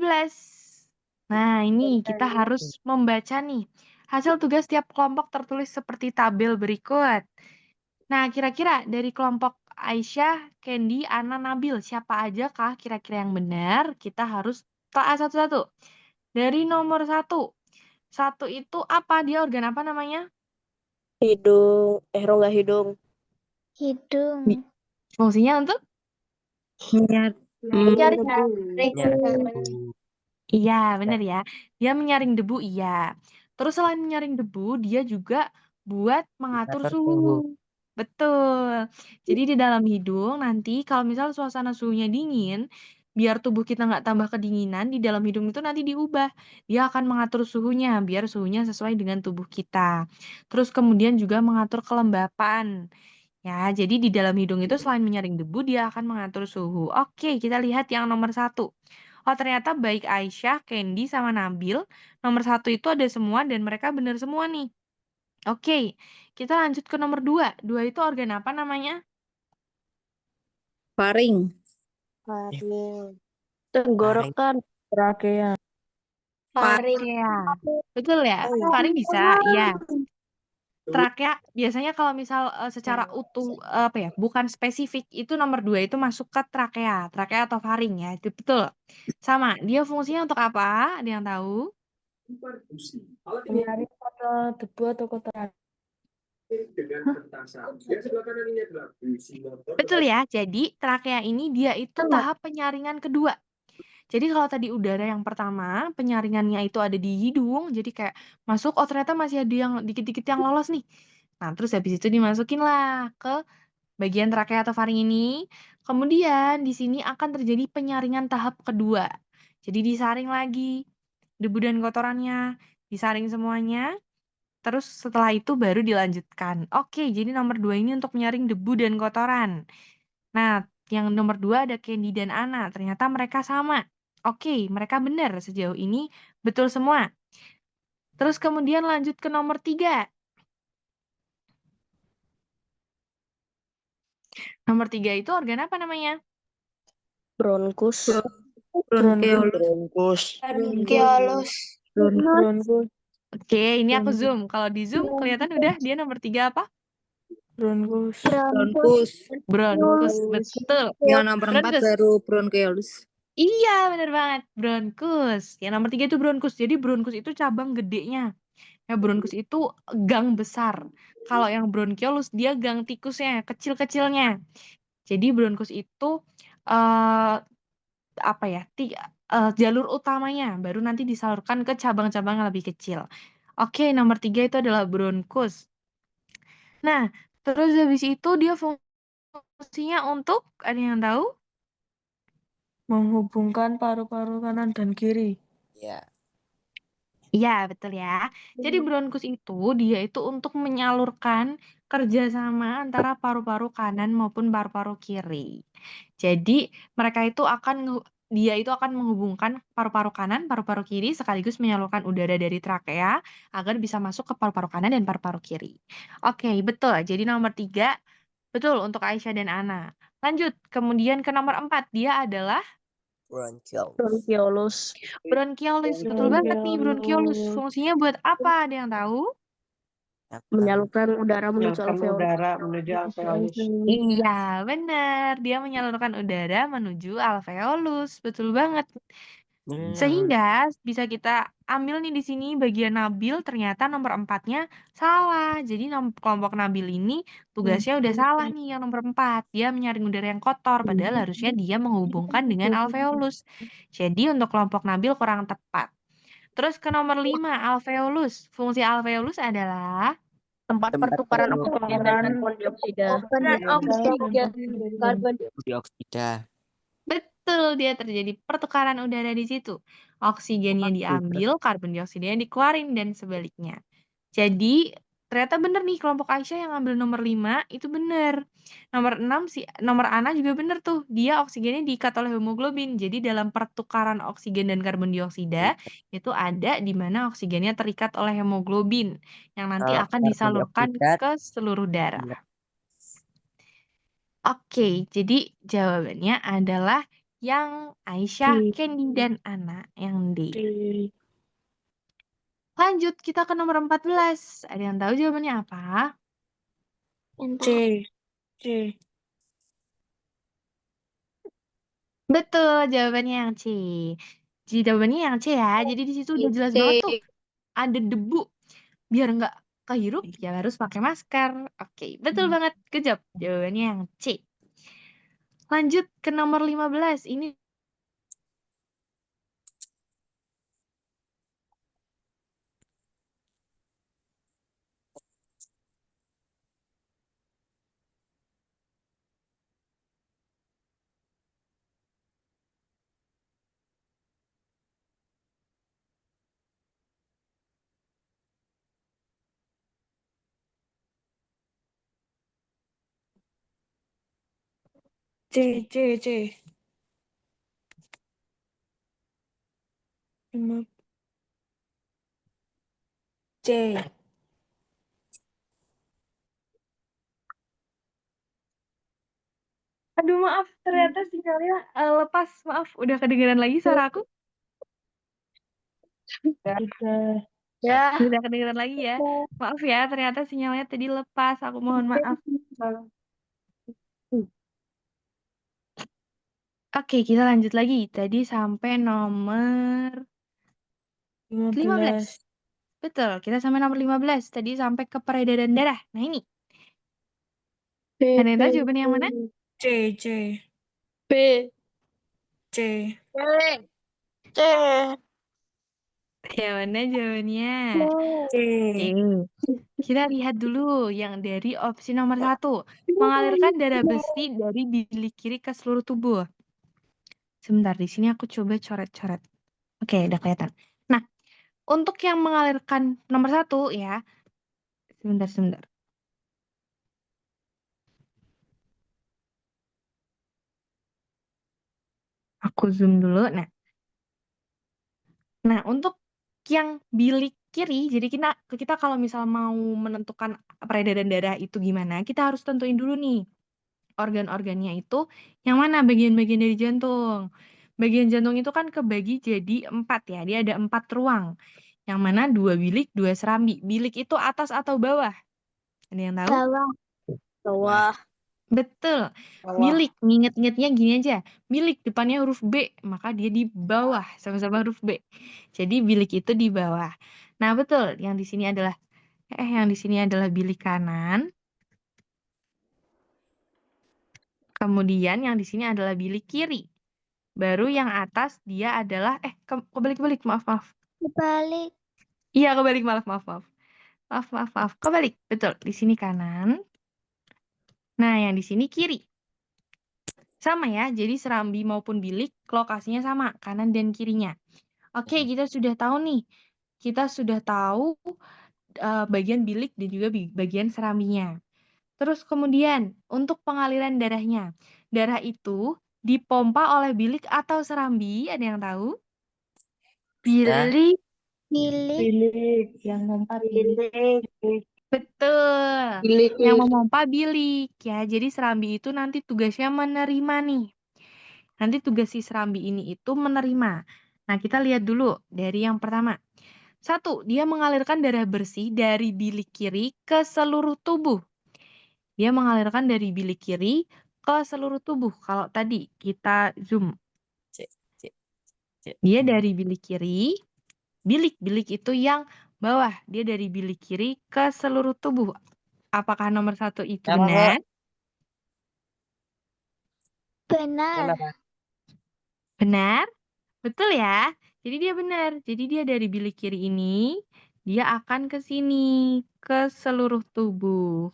Nah, ini kita harus membaca nih. Hasil tugas tiap kelompok tertulis seperti tabel berikut. Nah, kira-kira dari kelompok Aisyah, Candy, Ana, Nabil, siapa aja kah kira-kira yang benar? Kita harus telah satu-satu. Dari nomor 1. 1 itu apa? Dia organ apa namanya? Hidung. Rongga hidung. Hidung. Fungsinya untuk? Menyaring. Iya, benar ya. Dia menyaring debu, iya. Terus selain menyaring debu, dia juga buat mengatur Mengatur suhu. suhu. Betul. Jadi di dalam hidung nanti kalau misal suasana suhunya dingin, biar tubuh kita nggak tambah kedinginan, di dalam hidung itu nanti diubah. Dia akan mengatur suhunya, biar suhunya sesuai dengan tubuh kita. Terus kemudian juga mengatur kelembapan. Ya, jadi di dalam hidung itu selain menyaring debu, dia akan mengatur suhu. Oke, kita lihat yang nomor 1. Oh, ternyata baik Aisyah, Candy, sama Nabil, nomor 1 itu ada semua dan mereka benar semua nih. Oke, kita lanjut ke nomor 2. 2 itu organ apa namanya? Faring. Tenggorokan. Trakea. Faring. Trakea. Betul ya? Faring bisa, iya. Trakea biasanya kalau misal secara utuh apa ya, bukan spesifik itu nomor 2 itu masuk ke trakea atau faring ya, itu betul. Sama, dia fungsinya untuk apa? Ada yang tahu? Penyaring kotoran debu atau kotoran. Betul ya. Jadi trakea ini dia itu tahap penyaringan kedua. Jadi kalau tadi udara yang pertama, penyaringannya itu ada di hidung, jadi kayak masuk, oh ternyata masih ada yang dikit-dikit yang lolos nih. Nah, terus habis itu dimasukin lah ke bagian trakea atau faring ini. Kemudian di sini akan terjadi penyaringan tahap kedua. Jadi disaring lagi debu dan kotorannya, disaring semuanya. Terus setelah itu baru dilanjutkan. Oke, jadi nomor 2 ini untuk menyaring debu dan kotoran. Nah, yang nomor 2 ada Candy dan Ana. Ternyata mereka sama. Oke, mereka benar sejauh ini betul semua. Terus kemudian lanjut ke nomor 3. Nomor 3 itu organ apa namanya? Bronkus. Bronkeolus. Bronkus. Bronkiolus. Bronkus. Oke, ini aku zoom. Kalau di zoom kelihatan udah dia nomor 3 apa? Bronkus. Bronkus. Bronkus, betul. Yang nomor 4 Bronkus. baru bronkeolus. Iya, bener banget. Bronkus. Yang nomor 3 itu bronkus. Jadi bronkus itu cabang gedenya. Ya, bronkus itu gang besar. Kalau yang bronkiolus dia gang tikusnya, kecil-kecilnya. Jadi bronkus itu apa ya? Jalur utamanya baru nanti disalurkan ke cabang-cabang yang lebih kecil. Oke, nomor 3 itu adalah bronkus. Nah, terus habis itu dia fungsinya untuk ada yang tahu? Menghubungkan paru-paru kanan dan kiri. Ya. Iya, betul ya. Jadi bronkus itu dia itu untuk menyalurkan kerjasama antara paru-paru kanan maupun paru-paru kiri. Jadi mereka itu dia itu akan menghubungkan paru-paru kanan, paru-paru kiri sekaligus menyalurkan udara dari trakea agar bisa masuk ke paru-paru kanan dan paru-paru kiri. Oke, betul. Jadi nomor 3 betul untuk Aisyah dan Ana. Lanjut, kemudian ke nomor 4 dia adalah Bronchial. Bronkiolus. bronkiolus. Betul banget nih bronkiolus. Bronkiolus. Fungsinya buat apa? Ada yang tahu? Menyalurkan udara menuju Menyalurkan alveolus. udara menuju alveolus. Iya, benar. Dia menyalurkan udara menuju alveolus. Betul banget. Sehingga bisa kita ambil nih di sini bagian Nabil, ternyata nomor 4-nya salah. Jadi kelompok Nabil ini tugasnya udah salah nih yang nomor 4. Dia menyaring udara yang kotor, padahal harusnya dia menghubungkan dengan alveolus. Jadi untuk kelompok Nabil kurang tepat. Terus ke nomor 5, alveolus. Fungsi alveolus adalah Tempat pertukaran oksigen dan karbon dioksida. Karbon dioksida. betul, dia terjadi pertukaran udara di situ. Oksigennya diambil, karbon dioksidanya dikeluarin, dan sebaliknya. Jadi, ternyata bener nih kelompok Aisyah yang ambil nomor 5, itu bener. Nomor Ana juga bener tuh. Dia oksigennya diikat oleh hemoglobin. Jadi, dalam pertukaran oksigen dan karbon dioksida, itu ada di mana oksigennya terikat oleh hemoglobin, yang nanti Kalau akan karbon disalurkan dioksida, ke seluruh darah. iya. Oke, jadi jawabannya adalah yang Aisyah, Candy, dan Ana yang D. Lanjut, kita ke nomor 14. Ada yang tahu jawabannya apa? C. C. Betul, jawabannya yang C. Jadi jawabannya yang C ya. Jadi di situ udah jelas banget tuh. Ada debu. Biar nggak kehirup, ya harus pakai masker. Oke, betul banget. Kejawab. Jawabannya yang C. Lanjut ke nomor 15. Ini C. C. C. Lima. C. aduh maaf, ternyata sinyalnya lepas. Maaf, udah kedengeran lagi suara aku? Sudah. Ya. Udah kedengeran lagi ya. Maaf ya, ternyata sinyalnya tadi lepas. Aku mohon maaf. Oke, kita lanjut lagi. Tadi sampai nomor 15. 15. Betul, kita sampai nomor 15. Tadi sampai ke peredaran darah. Nah ini, B, ada yang tahu B, jawabannya yang mana? C, C, B. C. C. Yang mana jawabannya? C. Oke, kita lihat dulu yang dari opsi nomor 1. Mengalirkan darah besi dari bilik kiri ke seluruh tubuh. Sebentar, di sini aku coba coret-coret. Oke, udah kelihatan. Nah, untuk yang mengalirkan nomor 1 ya, sebentar. Aku zoom dulu. Nah, untuk yang bilik kiri, jadi kita kalau misal mau menentukan peredaran darah itu gimana, kita harus tentuin dulu nih organ-organnya itu yang mana bagian-bagian dari jantung. Bagian jantung itu kan kebagi jadi 4 ya, dia ada 4 ruang. Yang mana 2 bilik, 2 serambi. Bilik itu atas atau bawah? Ada yang tahu? Bawah. Betul. Bilik, nginget-ngingetnya gini aja. Bilik depannya huruf B, maka dia di bawah, sama-sama huruf B. Jadi bilik itu di bawah. Nah, betul. Yang di sini adalah bilik kanan. Kemudian yang di sini adalah bilik kiri. Baru yang atas dia adalah kebalik-balik, maaf. Kebalik. Iya, kebalik, maaf. Maaf. Kebalik. Betul. Di sini kanan. Nah, yang di sini kiri. Sama ya, jadi serambi maupun bilik lokasinya sama, kanan dan kirinya. Oke, kita sudah tahu nih. Kita sudah tahu bagian bilik dan juga bagian serambinya. Terus kemudian, untuk pengaliran darahnya. Darah itu dipompa oleh bilik atau serambi, ada yang tahu? Bilik. Bilik. Yang memompa bilik. Betul. Bilik. Yang memompa bilik ya. Jadi serambi itu nanti tugasnya menerima nih. Nanti tugas si serambi ini itu menerima. Nah, kita lihat dulu dari yang pertama. 1, dia mengalirkan darah bersih dari bilik kiri ke seluruh tubuh. Dia mengalirkan dari bilik kiri ke seluruh tubuh. Kalau tadi kita zoom. Dia dari bilik kiri. Bilik itu yang bawah. Dia dari bilik kiri ke seluruh tubuh. Apakah nomor 1 itu benar? Benar? Betul ya? Jadi dia benar. Jadi dia dari bilik kiri ini, dia akan ke sini, ke seluruh tubuh.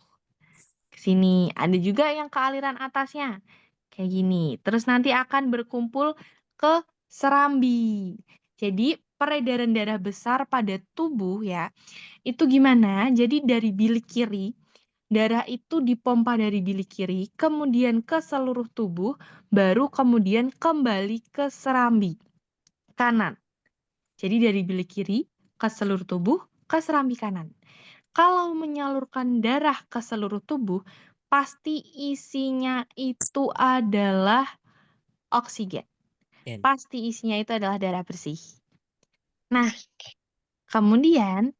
Ke sini. Ada juga yang ke aliran atasnya. Kayak gini. Terus nanti akan berkumpul ke serambi. Jadi peredaran darah besar pada tubuh ya, itu gimana? Jadi dari bilik kiri, darah itu dipompa dari bilik kiri, kemudian ke seluruh tubuh, baru kemudian kembali ke serambi kanan. Jadi dari bilik kiri ke seluruh tubuh, ke serambi kanan. Kalau menyalurkan darah ke seluruh tubuh, pasti isinya itu adalah oksigen. Pasti isinya itu adalah darah bersih. Nah, kemudian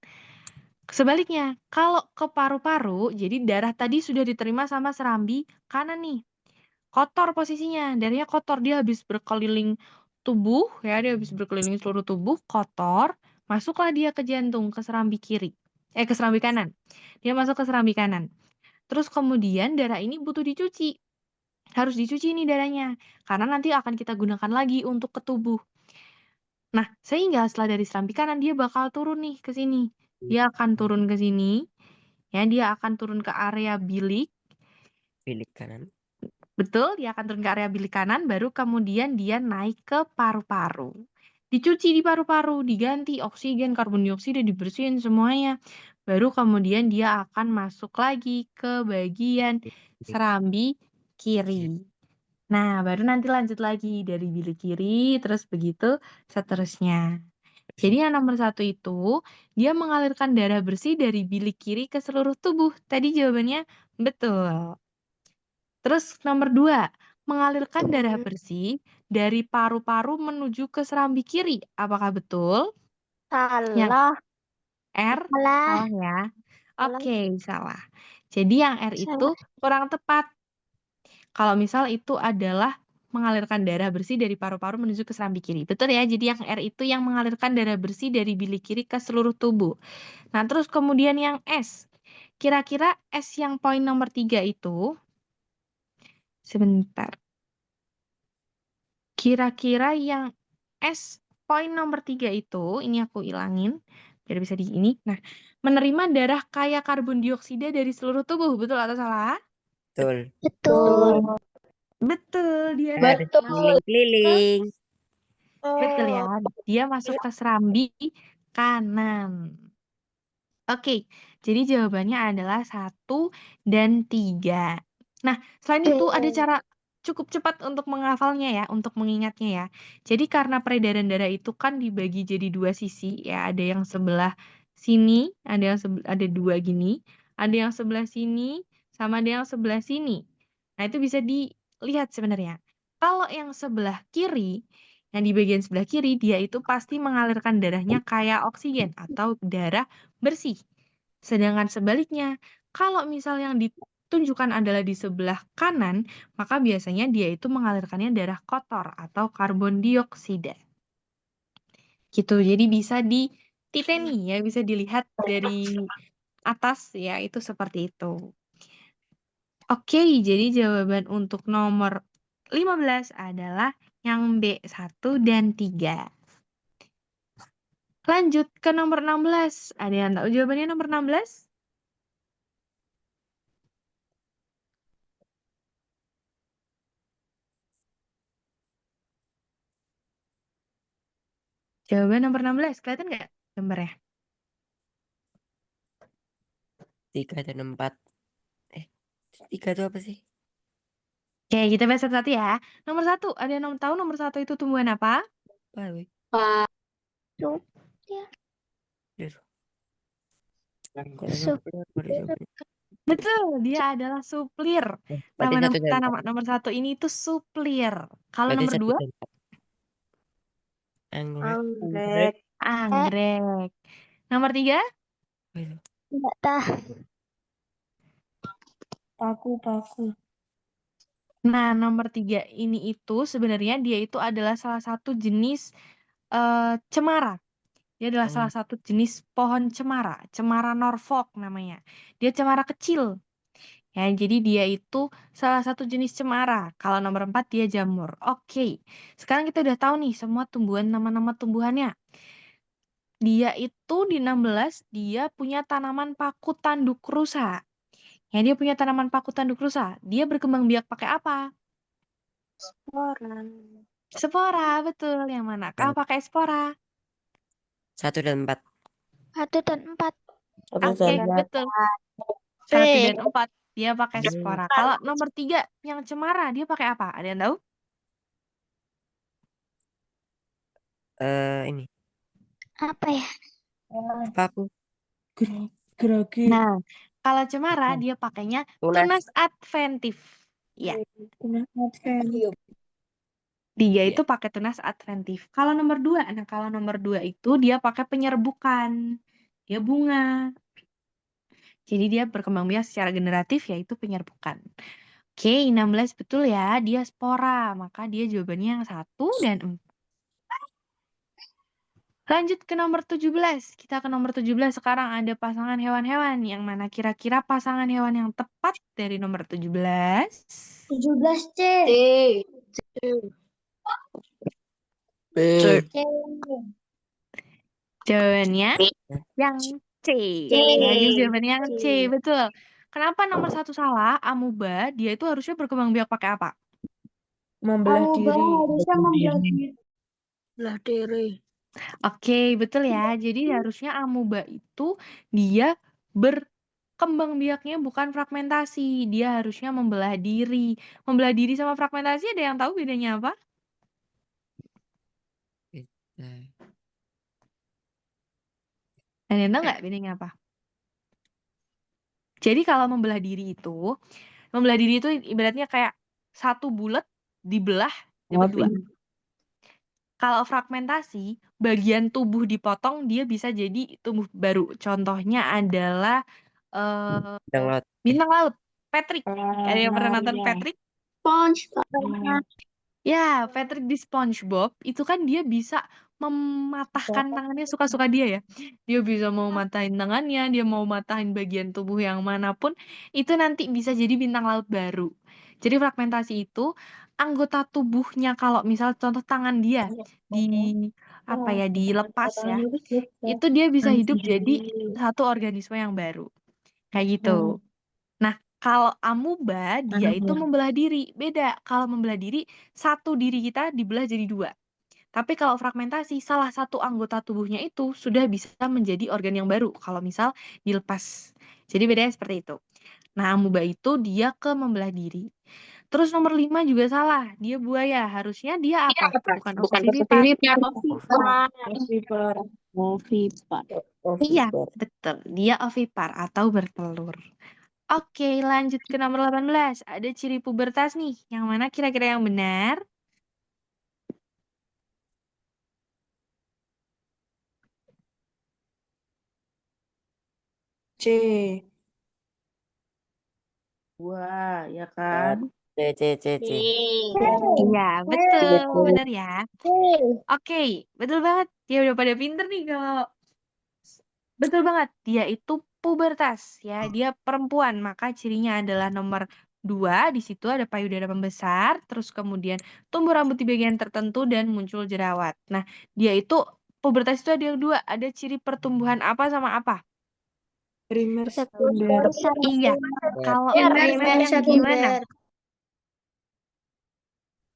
sebaliknya, kalau ke paru-paru, jadi darah tadi sudah diterima sama serambi kanan nih. Kotor posisinya, darahnya kotor, dia habis berkeliling tubuh, ya, dia habis berkeliling seluruh tubuh, kotor, masuklah dia ke jantung, ke serambi kiri. Ke serambi kanan. Dia masuk ke serambi kanan. Terus kemudian darah ini butuh dicuci. Harus dicuci nih darahnya, karena nanti akan kita gunakan lagi untuk ke tubuh. Nah, sehingga setelah dari serambi kanan, dia bakal turun nih ke sini. Dia akan turun ke sini, ya, dia akan turun ke area bilik. Bilik kanan. Betul, dia akan turun ke area bilik kanan, baru kemudian dia naik ke paru-paru. Dicuci di paru-paru, diganti oksigen, karbon dioksida, dibersihin semuanya. Baru kemudian dia akan masuk lagi ke bagian serambi kiri. Nah, baru nanti lanjut lagi dari bilik kiri, terus begitu seterusnya. Jadi yang nomor 1 itu, dia mengalirkan darah bersih dari bilik kiri ke seluruh tubuh. Tadi jawabannya betul. Terus nomor 2, mengalirkan darah bersih dari paru-paru menuju ke serambi kiri. Apakah betul? Yang Salah. R Salah. salah ya. Salah. Oke, salah. Jadi yang R itu kurang tepat. Kalau misal itu adalah mengalirkan darah bersih dari paru-paru menuju ke serambi kiri. Betul ya? Jadi yang R itu yang mengalirkan darah bersih dari bilik kiri ke seluruh tubuh. Nah, terus kemudian yang S. Kira-kira S yang poin nomor 3 itu, sebentar. Kira-kira yang S poin nomor 3 itu, ini aku ilangin, biar bisa di ini. Nah, menerima darah kaya karbon dioksida dari seluruh tubuh. Betul atau salah? Betul. Betul. Betul, dia Harus keliling-keliling. betul ya. Dia masuk ke serambi kanan. Oke, jadi jawabannya adalah 1 dan 3. Nah, selain itu ada cara cukup cepat untuk menghafalnya ya, untuk mengingatnya ya. Jadi karena peredaran darah itu kan dibagi jadi 2 sisi ya, ada yang sebelah sini, ada yang ada 2 gini, ada yang sebelah sini, sama ada yang sebelah sini. Nah, itu bisa dilihat sebenarnya. Kalau yang sebelah kiri, yang di bagian sebelah kiri, dia itu pasti mengalirkan darahnya kayak oksigen atau darah bersih. Sedangkan sebaliknya, kalau misal yang ditunjukkan adalah di sebelah kanan, maka biasanya dia itu mengalirkannya darah kotor atau karbon dioksida. Gitu. Jadi bisa dititeni ya, bisa dilihat dari atas ya, itu seperti itu. Oke, jadi jawaban untuk nomor 15 adalah yang B, 1 dan 3. Lanjut ke nomor 16. Ada yang tahu jawabannya nomor 16? Jawaban nomor 16. Kelihatan nggak gambarnya? 3 dan 4. 3 itu apa sih? Oke, kita bahas satu-satu ya. Nomor 1, ada yang tahu nomor 1 itu tumbuhan apa? Apa, weh? Sup. Betul, dia adalah suplir. Berarti Nama 1 dan 4. tanaman nomor 1 ini itu suplir. Kalau Berarti nomor 2? 1 dan 4. Anggrek. Anggrek. Nomor 3? Enggak tahu. Paku. Nah, nomor 3 ini itu sebenarnya dia itu adalah salah satu jenis cemara. Dia adalah salah satu jenis pohon cemara. Cemara Norfolk namanya. Dia cemara kecil. Ya, jadi dia itu salah satu jenis cemara. Kalau nomor 4 dia jamur. Oke. Sekarang kita udah tahu nih semua tumbuhan, nama-nama tumbuhannya. Dia itu di 16, dia punya tanaman paku tanduk rusa. Ya, dia punya tanaman paku tanduk rusa. Dia berkembang biak pakai apa? Spora. Spora, betul. Yang manakah pakai spora? 1 dan 4. 1 dan 4. Oke, betul. 1 dan 4 dia pakai spora. Kalau nomor 3 yang cemara dia pakai apa? Ada yang tahu? Ini Apa ya? paku. Grogi. Nah, kalau cemara dia pakainya tunas adventif. Ya, dia itu pakai tunas adventif. Kalau nomor 2, nah kalau nomor 2 itu dia pakai penyerbukan. Dia bunga. Jadi dia berkembang biak secara generatif yaitu penyerbukan. Oke, 16 betul ya, dia spora. Maka dia jawabannya yang 1 dan 4. Lanjut ke nomor 17. Kita ke nomor 17. Sekarang ada pasangan hewan-hewan. Yang mana kira-kira pasangan hewan yang tepat dari nomor 17? 17 C. Jawabannya yang C. Ya, jadi jawabannya yang C. Betul. Kenapa nomor 1 salah? Amuba, dia itu harusnya berkembang biak pakai apa? Membelah diri. harusnya membelah diri. Belah diri. Oke, betul ya. Jadi harusnya amuba itu dia berkembang biaknya bukan fragmentasi. Dia harusnya membelah diri. Membelah diri sama fragmentasi ada yang tahu bedanya apa? Ada yang tahu nggak bedanya apa? Jadi kalau membelah diri itu ibaratnya kayak satu bulat dibelah dapat 2. Kalau fragmentasi, bagian tubuh dipotong dia bisa jadi tubuh baru. Contohnya adalah Bintang laut. bintang laut, Patrick. Ada yang pernah nonton Patrick? Ya, Patrick di SpongeBob itu kan dia bisa mematahkan tangannya suka-suka dia ya. Dia bisa mau matahin tangannya, dia mau matahin bagian tubuh yang manapun, itu nanti bisa jadi bintang laut baru. Jadi fragmentasi itu anggota tubuhnya kalau misal contoh tangan dia dilepas ya, itu dia bisa hidup jadi satu organisme yang baru. Kayak gitu. Nah, kalau amuba dia itu membelah diri. Beda. Kalau membelah diri, satu diri kita dibelah jadi dua. Tapi kalau fragmentasi, salah satu anggota tubuhnya itu sudah bisa menjadi organ yang baru. Kalau misal dilepas. Jadi bedanya seperti itu. Nah, amuba itu dia ke membelah diri. Terus nomor 5 juga salah. Dia buaya. Harusnya dia apa? Bukan ovivipar. Iya, betul. Dia ovipar atau bertelur. Oke, lanjut ke nomor 18. Ada ciri pubertas nih. Yang mana kira-kira yang benar? C. Wah, ya kan? C. Iya, betul. Benar ya. Oke, betul banget. Dia udah pada pinter nih kalau betul banget. Dia itu pubertas ya. Dia perempuan, maka cirinya adalah nomor 2. Di situ ada payudara membesar, terus kemudian tumbuh rambut di bagian tertentu dan muncul jerawat. Nah, dia itu pubertas itu ada yang 2. Ada ciri pertumbuhan apa sama apa? Primer, sekunder. Iya. Kalau primer yang gimana?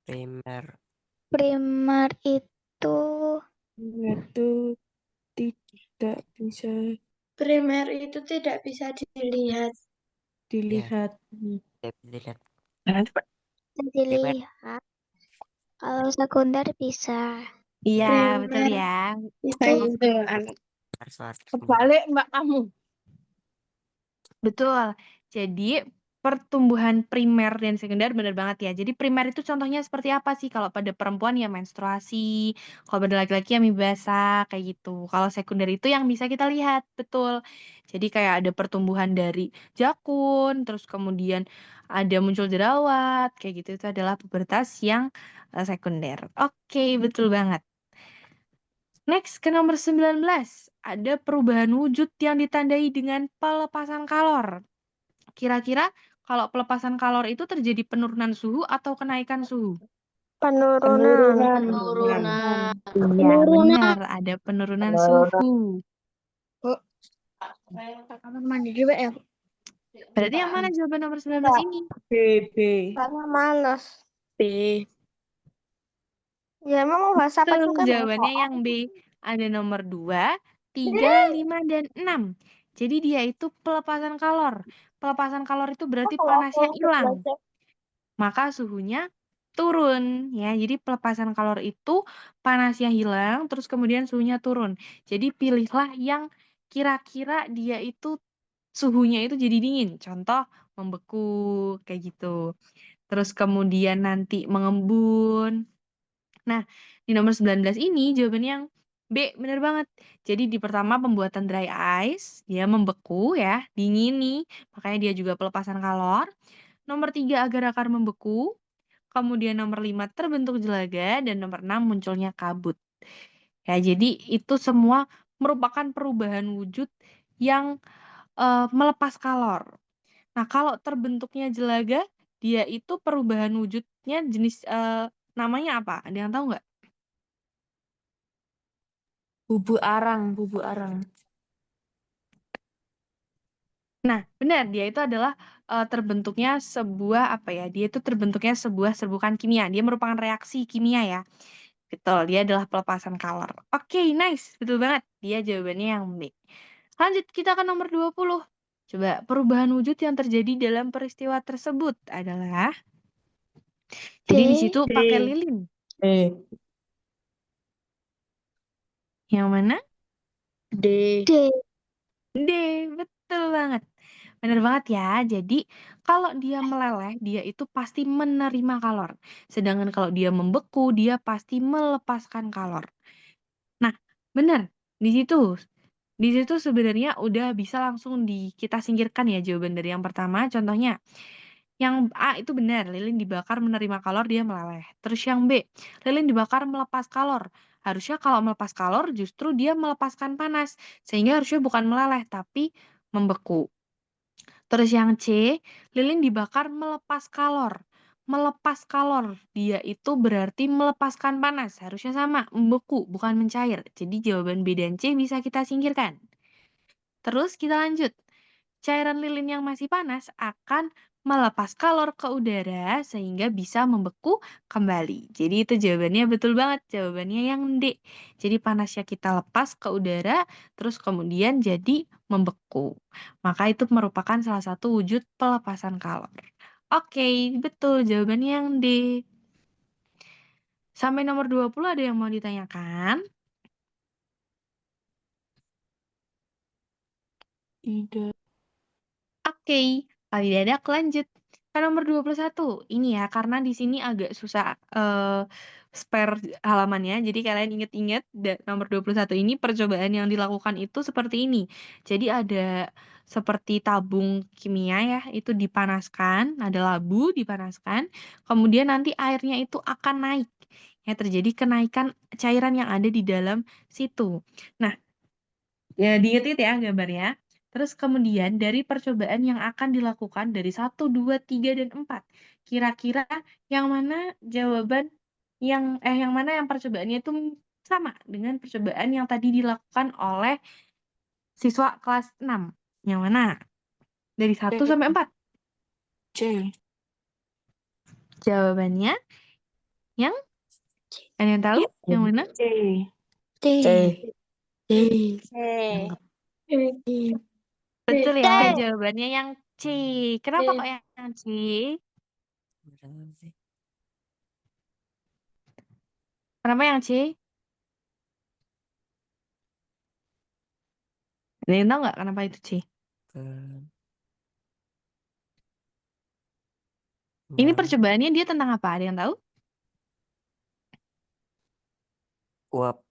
Primer. Primer itu Itu tidak bisa primer itu tidak bisa dilihat. dilihat. Dilihat. Dilihat. Kalau sekunder bisa. Iya, betul ya. Itu Kebalik Mbak kamu. Betul. Jadi pertumbuhan primer dan sekunder benar banget ya. Jadi primer itu contohnya seperti apa sih? Kalau pada perempuan ya menstruasi, kalau pada laki-laki ya mie basah kayak gitu. Kalau sekunder itu yang bisa kita lihat, betul. Jadi kayak ada pertumbuhan dari jakun, terus kemudian ada muncul jerawat, kayak gitu. Itu adalah pubertas yang sekunder. Oke, betul banget. Next ke nomor 19. Ada perubahan wujud yang ditandai dengan pelepasan kalor. Kira-kira kalau pelepasan kalor itu terjadi penurunan suhu atau kenaikan suhu? penurunan. Iya, benar. Ada penurunan suhu. Kamar mandi juga ya. Berarti yang mana jawaban nomor 19 ini? B. Karena males. Ya emang mau bahas apa Betul, juga jawabannya yang B. Ada nomor 2, 3, 5, dan 6. Jadi dia itu pelepasan kalor. Pelepasan kalor itu berarti panasnya hilang. Maka suhunya turun ya. Jadi pelepasan kalor itu panasnya hilang terus kemudian suhunya turun. Jadi pilihlah yang kira-kira dia itu suhunya itu jadi dingin. Contoh membeku kayak gitu. Terus kemudian nanti mengembun. Nah, di nomor 19 ini jawabannya yang B, bener banget. Jadi di pertama pembuatan dry ice, dia membeku ya, dingin nih, makanya dia juga pelepasan kalor. Nomor 3 agar-agar membeku. Kemudian nomor 5 terbentuk jelaga dan nomor 6 munculnya kabut. Ya, jadi itu semua merupakan perubahan wujud yang melepas kalor. Nah, kalau terbentuknya jelaga, dia itu perubahan wujudnya jenis namanya apa? Ada yang tahu nggak? Bubu arang. Nah, benar, dia itu adalah terbentuknya sebuah apa ya? Dia itu terbentuknya sebuah serbukan kimia. Dia merupakan reaksi kimia ya. Betul, dia adalah pelepasan kalor. Oke, nice. Betul banget. Dia jawabannya yang B. Lanjut, kita ke nomor 20. Coba, perubahan wujud yang terjadi dalam peristiwa tersebut adalah jadi di situ pakai lilin. Yang mana? D. D, betul banget. Bener banget ya. Jadi kalau dia meleleh, dia itu pasti menerima kalor. Sedangkan kalau dia membeku, dia pasti melepaskan kalor. Nah, bener. Di situ. Di situ sebenarnya udah bisa langsung kita singkirkan ya jawaban dari yang pertama. Contohnya, yang A itu benar, lilin dibakar menerima kalor, dia meleleh. Terus yang B, lilin dibakar melepas kalor. Harusnya kalau melepas kalor justru dia melepaskan panas. Sehingga harusnya bukan meleleh, tapi membeku. Terus yang C, lilin dibakar melepas kalor. Melepas kalor, dia itu berarti melepaskan panas. Harusnya sama, membeku, bukan mencair. Jadi jawaban B dan C bisa kita singkirkan. Terus kita lanjut. Cairan lilin yang masih panas akan melepas kalor ke udara sehingga bisa membeku kembali. Jadi itu jawabannya betul banget. Jawabannya yang D. Jadi panasnya kita lepas ke udara, terus kemudian jadi membeku. Maka itu merupakan salah satu wujud pelepasan kalor. Oke, betul. Jawabannya yang D. Sampai nomor 20 ada yang mau ditanyakan? Tidak. Oke, kalau tidak ada aku lanjut. Ke nomor 21. Ini ya, karena di sini agak susah spare halamannya. Jadi kalian inget-inget nomor 21 ini percobaan yang dilakukan itu seperti ini. Jadi ada seperti tabung kimia ya, itu dipanaskan, ada labu dipanaskan, kemudian nanti airnya itu akan naik. Ya, terjadi kenaikan cairan yang ada di dalam situ. Nah, ya diinget ya gambarnya. Terus kemudian dari percobaan yang akan dilakukan dari 1, 2, 3, dan 4. Kira-kira yang mana jawaban yang mana yang percobaannya itu sama dengan percobaan yang tadi dilakukan oleh siswa kelas 6. Yang mana? Dari 1 sampai 4. C. Jawabannya yang ada yang tahu? Yang mana? C. D. C. D. Betul D. ya, jawabannya yang C. Kenapa D. kok yang C? Kenapa yang C? Ada yang tahu nggak kenapa itu C? Ini percobaannya dia tentang apa? Ada yang tahu? Uap.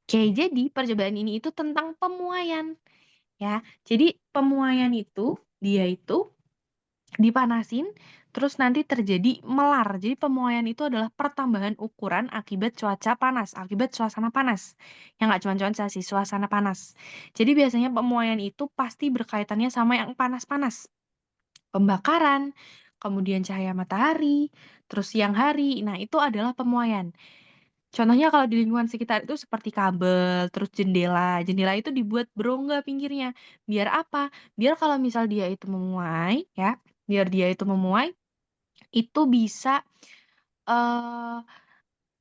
Oke, jadi percobaan ini itu tentang pemuaian. Ya, jadi pemuaian itu, dia itu dipanasin, terus nanti terjadi melar. Jadi pemuaian itu adalah pertambahan ukuran akibat cuaca panas, akibat suasana panas. Yang nggak cuma cuaca sih, suasana panas. Jadi biasanya pemuaian itu pasti berkaitannya sama yang panas-panas. Pembakaran, kemudian cahaya matahari, terus siang hari. Nah, itu adalah pemuaian. Contohnya kalau di lingkungan sekitar itu seperti kabel, terus jendela. Jendela itu dibuat berongga pinggirnya. Biar apa? Biar kalau misal dia itu memuai, ya, biar dia itu memuai, itu bisa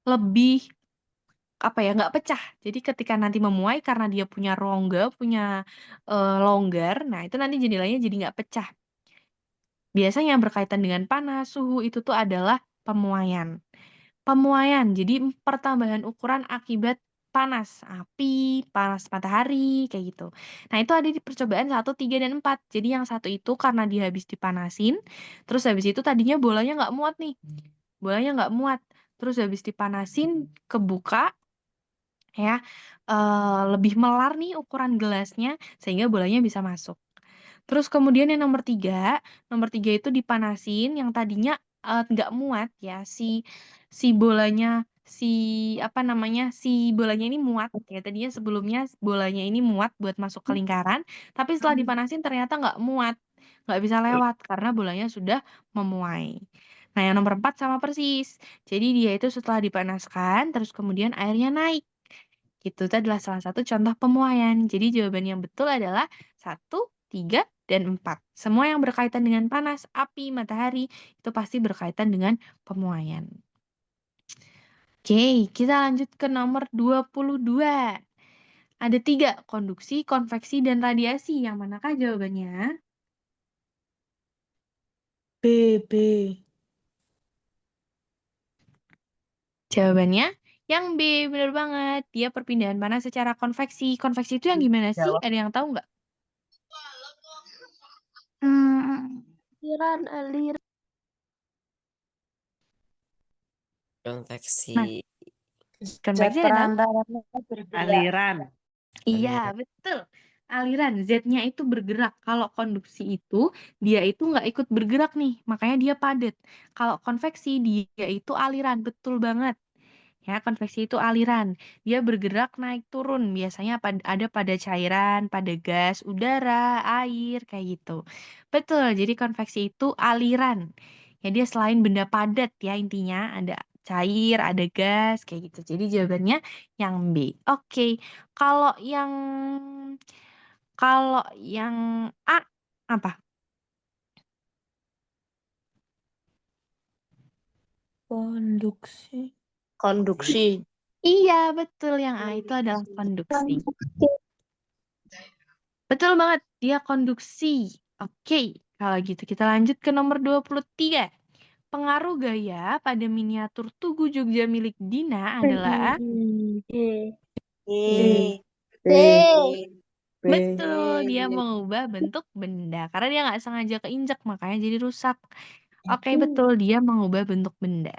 lebih apa ya, nggak pecah. Jadi ketika nanti memuai karena dia punya rongga, punya longgar, nah itu nanti jendelanya jadi nggak pecah. Biasanya yang berkaitan dengan panas, suhu itu tuh adalah pemuaian. Pemuaian, jadi pertambahan ukuran akibat panas api, panas matahari, kayak gitu. Nah, itu ada di percobaan 1, 3, dan 4. Jadi yang satu itu karena dia habis dipanasin, terus habis itu tadinya bolanya nggak muat nih. Bolanya nggak muat. Terus habis dipanasin, kebuka, ya, lebih melar nih ukuran gelasnya, sehingga bolanya bisa masuk. Terus kemudian yang nomor 3 itu dipanasin, yang tadinya nggak muat ya, si bolanya, si bolanya ini muat ya, tadinya sebelumnya bolanya ini muat buat masuk ke lingkaran, tapi setelah dipanasin ternyata nggak muat, nggak bisa lewat karena bolanya sudah memuai. Nah, yang nomor 4 sama persis. Jadi dia itu setelah dipanaskan, terus kemudian airnya naik. Itu adalah salah satu contoh pemuaian. Jadi jawaban yang betul adalah 1, 3, dan 4. Semua yang berkaitan dengan panas, api, matahari, itu pasti berkaitan dengan pemuaian. Oke, kita lanjut ke nomor 22. Ada 3, konduksi, konveksi, dan radiasi. Yang manakah jawabannya? B. B. Jawabannya yang B, bener banget. Dia perpindahan panas secara konveksi. Konveksi itu yang gimana sih? Ada yang tahu nggak? Aliran. Konveksi. Konveksi Zat adalah perantaranya bergerak. Aliran. iya, Aliran. betul. Aliran, Z-nya itu bergerak. Kalau konduksi itu, dia itu nggak ikut bergerak nih, makanya dia padat. Kalau konveksi, dia itu aliran, betul banget. Ya, konveksi itu aliran. Dia bergerak naik turun. Biasanya ada pada cairan, pada gas, udara, air, kayak gitu. Betul, jadi konveksi itu aliran. Ya, dia selain benda padat ya intinya, ada cair, ada gas, kayak gitu. Jadi jawabannya yang B. Oke, kalau yang kalau yang A apa? Konduksi. Konduksi. Iya, betul. Yang A itu adalah konduksi. Betul banget, dia konduksi. Oke, kalau gitu kita lanjut ke nomor 23. Pengaruh gaya pada miniatur Tugu Jogja milik Dina adalah betul, dia mengubah bentuk benda. Karena dia nggak sengaja keinjak, makanya jadi rusak. Oke, betul, dia mengubah bentuk benda.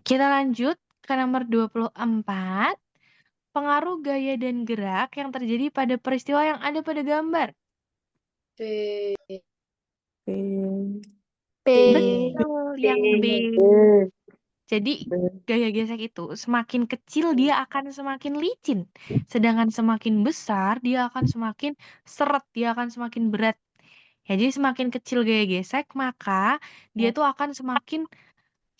Kita lanjut ke nomor 24. Pengaruh gaya dan gerak yang terjadi pada peristiwa yang ada pada gambar. Betul, yang B. Jadi gaya gesek itu semakin kecil dia akan semakin licin. Sedangkan semakin besar dia akan semakin seret, dia akan semakin berat. Ya, jadi semakin kecil gaya gesek, maka dia tuh akan semakin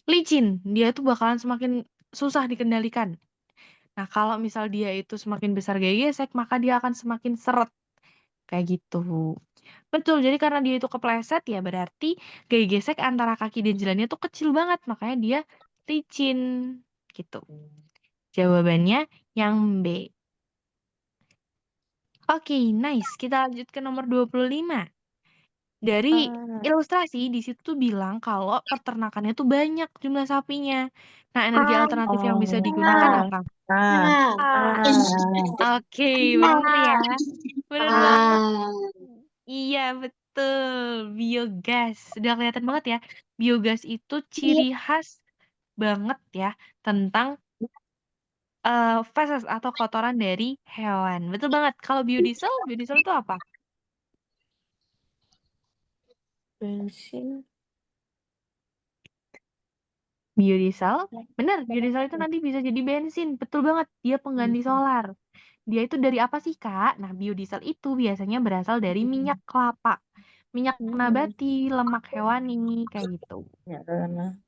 licin. Dia tuh bakalan semakin susah dikendalikan. Nah, kalau misal dia itu semakin besar gaya gesek, maka dia akan semakin seret. Kayak gitu. Betul, jadi karena dia itu kepleset ya berarti gaya gesek antara kaki dan jalannya tuh kecil banget, makanya dia licin gitu. Jawabannya yang B. Oke, nice. Kita lanjut ke nomor 25. Dari ilustrasi di situ tuh bilang kalau peternakannya tuh banyak jumlah sapinya. Nah, energi alternatif yang bisa digunakan apa? Oke, bener ya. Bener banget. Iya, betul. Biogas. Sudah kelihatan banget ya. Biogas itu ciri khas banget ya tentang feses atau kotoran dari hewan. Betul banget. Kalau biodiesel, biodiesel itu apa? Bensin. Biodiesel? Bener, biodiesel itu nanti bisa jadi bensin. Betul banget. Dia pengganti solar. Dia itu dari apa sih, Kak? Nah, biodiesel itu biasanya berasal dari minyak kelapa. Minyak nabati, lemak hewani, kayak gitu. Ya, karena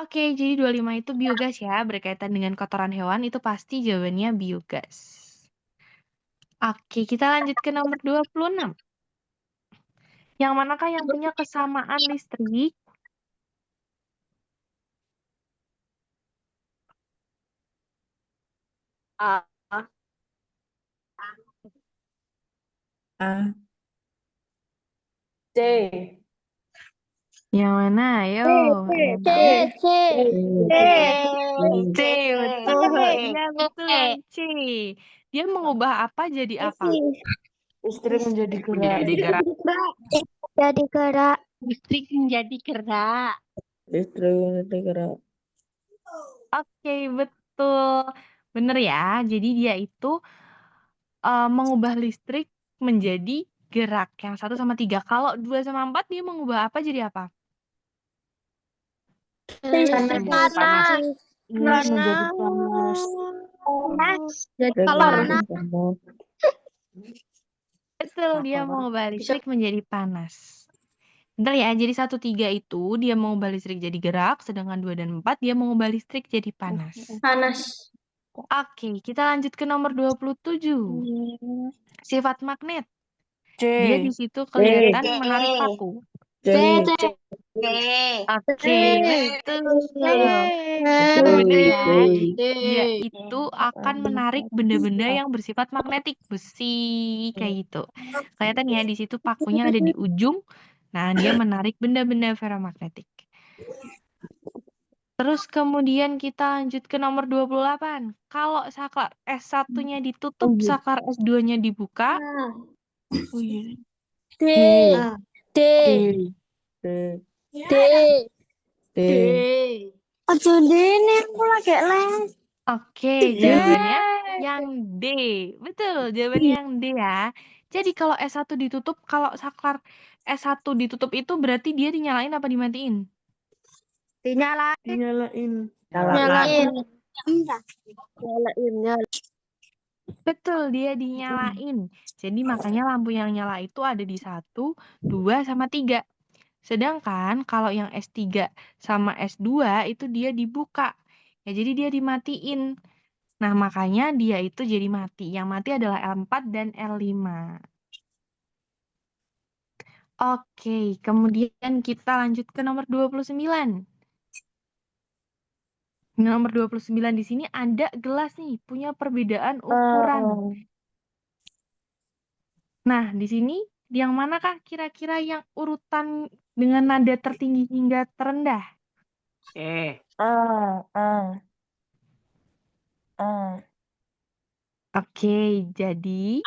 Oke, jadi 25 itu biogas ya, berkaitan dengan kotoran hewan itu pasti jawabannya biogas. Oke, kita lanjut ke nomor 26. Yang manakah yang punya kesamaan listrik? A. C. Yang mana? Ayo. C, betul. Iya, betul yang C. Dia mengubah apa jadi apa? Listrik menjadi gerak. Menjadi gerak. Jadi gerak. Listrik menjadi gerak. Listrik menjadi gerak. Oke, betul. Bener ya. Jadi dia itu mengubah listrik menjadi gerak. Yang 1 sama 3. Kalau 2 sama 4 dia mengubah apa jadi apa? Menjadi panas. Menjadi panas. Jadi Panas. Betul, dia mengubah listrik menjadi panas. Bentar ya, jadi 1, 3 itu dia mengubah listrik jadi gerak, sedangkan 2 dan 4 dia mengubah listrik jadi panas. Oke, kita lanjut ke nomor 27. Sifat magnet. C. Dia di situ kelihatan menarik paku. C. Oke, betul. Betul bener ya. Dia itu akan menarik benda-benda yang bersifat magnetik, besi kayak gitu. Kelihatan ya di situ pakunya ada di ujung. Nah, dia menarik benda-benda ferromagnetik. Terus kemudian kita lanjut ke nomor 28. Kalau saklar S1-nya ditutup, Oh, iya. saklar S2-nya dibuka. Oh iya. D. D. D. D. D. Ojo dene aku lagi les. Oke, jawabannya yang D. Betul, jawabannya yang D ya. Jadi kalau S1 ditutup, kalau saklar S1 ditutup itu berarti dia dinyalain apa dimatiin? Dinyalain. Dinyalain. Nyalain. Nyalain. Betul, dia dinyalain. Jadi makanya lampu yang nyala itu ada di 1, 2, sama 3. Sedangkan kalau yang S3 sama S2 itu dia dibuka. Ya, jadi dia dimatiin. Nah, makanya dia itu jadi mati. Yang mati adalah L4 dan L5. Oke, kemudian kita lanjut ke nomor 29. Nomor 29 di sini ada gelas nih, punya perbedaan ukuran. Nah, di sini yang manakah kira-kira yang urutan dengan nada tertinggi hingga terendah? Oke, jadi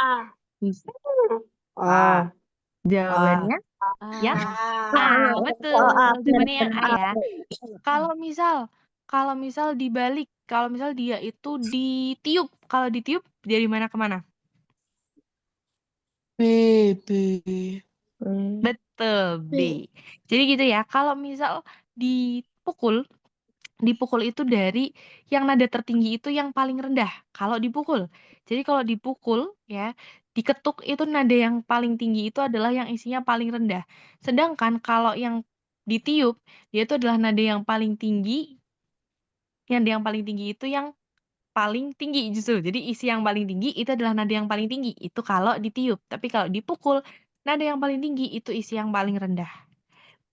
jawabannya yang A. Betul, jawabannya yang A ya. Kalau misal dibalik, kalau misal dia itu ditiup, kalau ditiup dari mana ke mana? B. Betul, B. Jadi gitu ya, kalau misal dipukul itu dari yang nada tertinggi itu yang paling rendah kalau dipukul. Jadi kalau dipukul ya, diketuk itu nada yang paling tinggi itu adalah yang isinya paling rendah. Sedangkan kalau yang ditiup, dia itu adalah nada yang paling tinggi. Yang paling tinggi itu yang paling tinggi justru. Jadi isi yang paling tinggi itu adalah nada yang paling tinggi. Itu kalau ditiup. Tapi kalau dipukul, nada yang paling tinggi itu isi yang paling rendah.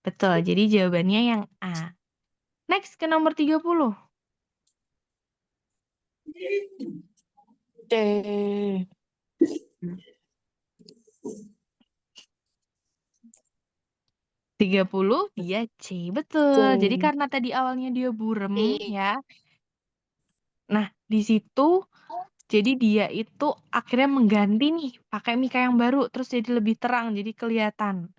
Betul. Jadi jawabannya yang A. Next ke nomor 30. D. 30 dia C. Betul. Jadi karena tadi awalnya dia burem ya. Nah, di situ jadi dia itu akhirnya mengganti nih pakai mika yang baru terus jadi lebih terang, jadi kelihatan.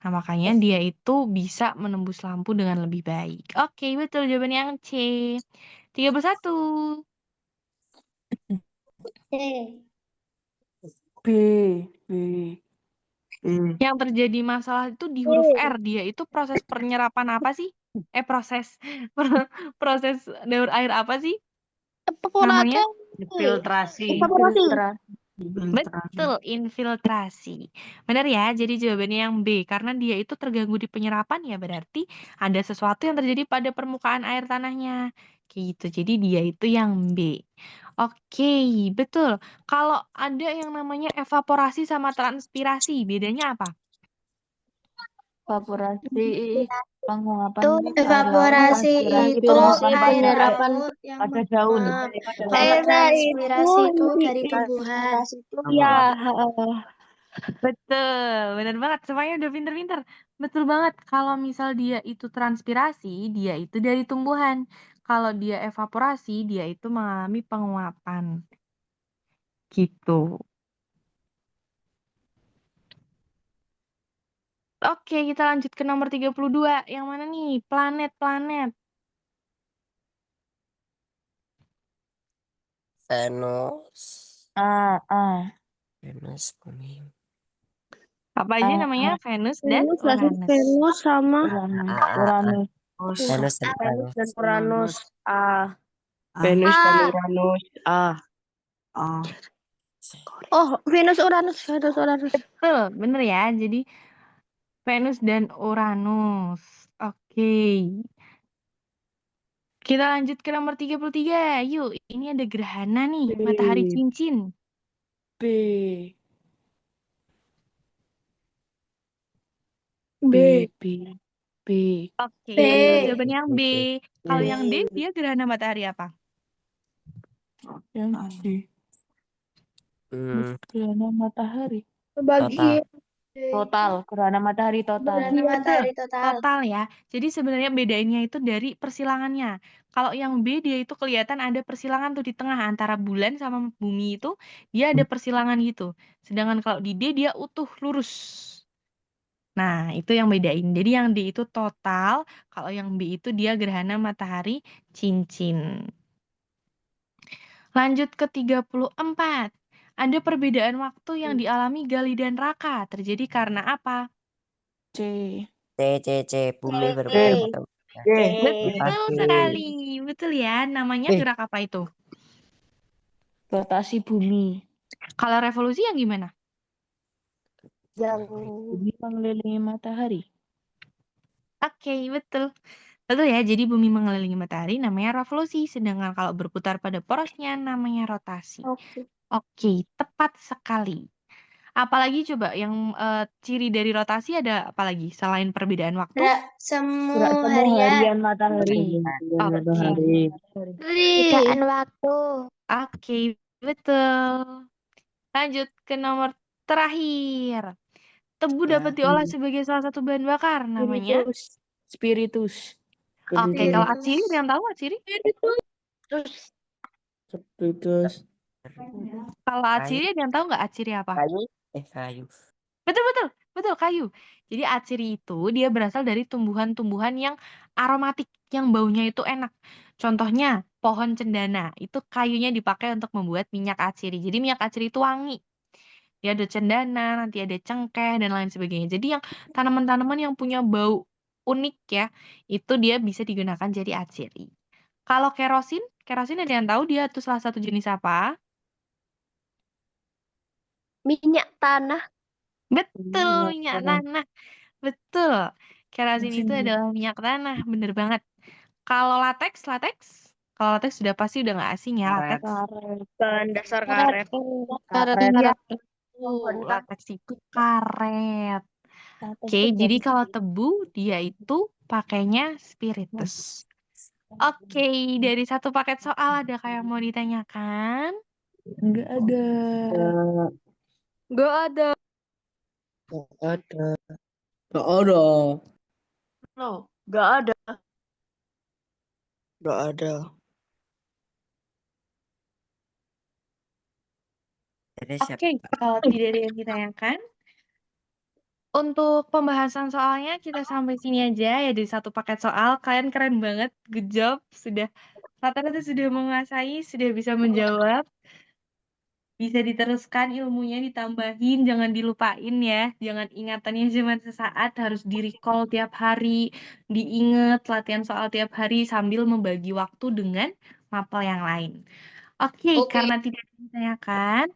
Nah, makanya dia itu bisa menembus lampu dengan lebih baik. Oke, betul jawabannya yang C. 31. B. Yang terjadi masalah itu di huruf R. Dia itu proses penyerapan apa sih? Proses daur air apa sih? Namanya? Infiltrasi. Betul, infiltrasi. Benar ya, jadi jawabannya yang B. Karena dia itu terganggu di penyerapan ya berarti ada sesuatu yang terjadi pada permukaan air tanahnya. Kayak gitu, jadi dia itu yang B. Oke, betul. Kalau ada yang namanya evaporasi sama transpirasi, bedanya apa? Evaporasi penguapan Itu air laut, evaporasi transpirasi itu penguapan pada penyerapan air pada daun. kalau transpirasi itu dari tumbuhan. Iya, Betul, benar banget. Semuanya udah pinter-pinter. Betul banget. Kalau misal dia itu transpirasi, dia itu dari tumbuhan. Kalau dia evaporasi, dia itu mengalami penguapan. Gitu. Oke, kita lanjut ke nomor 32. Yang mana nih? Planet-planet. Venus. Venus, bumi. Apa aja namanya? Venus dan Uranus. Venus sama Uranus. Venus dan Uranus. dan Uranus. A. Venus dan Uranus. Oh, Venus Uranus. Betul, bener ya. Jadi Venus dan Uranus. Oke. Kita lanjut ke nomor 33. Yuk, ini ada gerhana nih, matahari cincin. B. Oke, betul jawabannya yang B. Kalau yang D, dia gerhana matahari apa? Yang C. Gerhana matahari. Bagi Total. Gerhana matahari total. Gerhana matahari total. Total ya. Jadi sebenarnya bedainnya itu dari persilangannya. Kalau yang B dia itu kelihatan ada persilangan tuh di tengah antara bulan sama bumi itu dia ada persilangan gitu. Sedangkan kalau di D dia utuh lurus. Nah, itu yang bedain. Jadi yang D itu total, kalau yang B itu dia gerhana matahari cincin. Lanjut ke 34. Ada perbedaan waktu yang dialami Gali dan Raka. Terjadi karena apa? C. C. Bumi berputar pada waktunya. Betul Pasti. sekali. Betul ya. Namanya Eh. gerak apa itu? Rotasi bumi. Kalau revolusi yang gimana? Bumi mengelilingi matahari. Oke, betul. Betul ya. Jadi bumi mengelilingi matahari namanya revolusi. Sedangkan kalau berputar pada porosnya namanya rotasi. Oke, tepat sekali. Apalagi coba yang ciri dari rotasi ada apa lagi selain perbedaan waktu? Gerak semu Gerak semu harian. harian matahari. Oke. Perbedaan waktu. Oke, betul. Lanjut ke nomor terakhir. Tebu dapat diolah sebagai salah satu bahan bakar namanya. Spiritus. Oke, kalau atsiri ada yang tahu atsiri? Spiritus. Kalau atsiri ada yang tahu nggak atsiri apa? Kayu. Betul, kayu. Jadi atsiri itu dia berasal dari tumbuhan-tumbuhan yang aromatik, yang baunya itu enak. Contohnya pohon cendana, itu kayunya dipakai untuk membuat minyak atsiri. Jadi minyak atsiri itu wangi. Dia ada cendana, nanti ada cengkeh dan lain sebagainya. Jadi yang tanaman-tanaman yang punya bau unik ya, itu dia bisa digunakan jadi atsiri. Kalau kerosin ada yang tahu dia itu salah satu jenis apa? Minyak tanah. Betul, minyak tanah. Betul. Kerosin itu adalah minyak tanah, bener banget. Kalau latex? Kalau latex sudah pasti udah nggak asing ya, latex. Bahan dasar karet. Iya, latex itu karet. Oke, jadi kalau tebu dia itu pakainya spiritus. Oke, dari satu paket soal ada yang mau ditanyakan? Enggak ada. Gak ada. No, Gak ada. Jadi Oke, kalau tidak ada yang ditanyakan, untuk pembahasan soalnya kita sampai sini aja ya dari satu paket soal. Kalian keren banget, good job. Rata-rata sudah menguasai, sudah bisa menjawab. Bisa diteruskan ilmunya, ditambahin, jangan dilupain ya. Jangan ingatannya cuma sesaat, harus di-recall tiap hari, diingat latihan soal tiap hari sambil membagi waktu dengan mapel yang lain. Oke, karena tidak ditanyakan,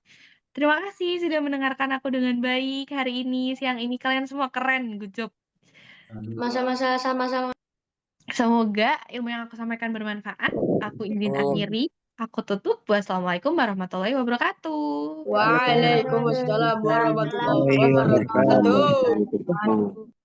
terima kasih sudah mendengarkan aku dengan baik hari ini, siang ini. Kalian semua keren, good job. Masa-masa sama-sama. Semoga ilmu yang aku sampaikan bermanfaat. Aku izin akhiri. Aku tutup. Wassalamualaikum warahmatullahi wabarakatuh. Waalaikumsalam warahmatullahi wabarakatuh.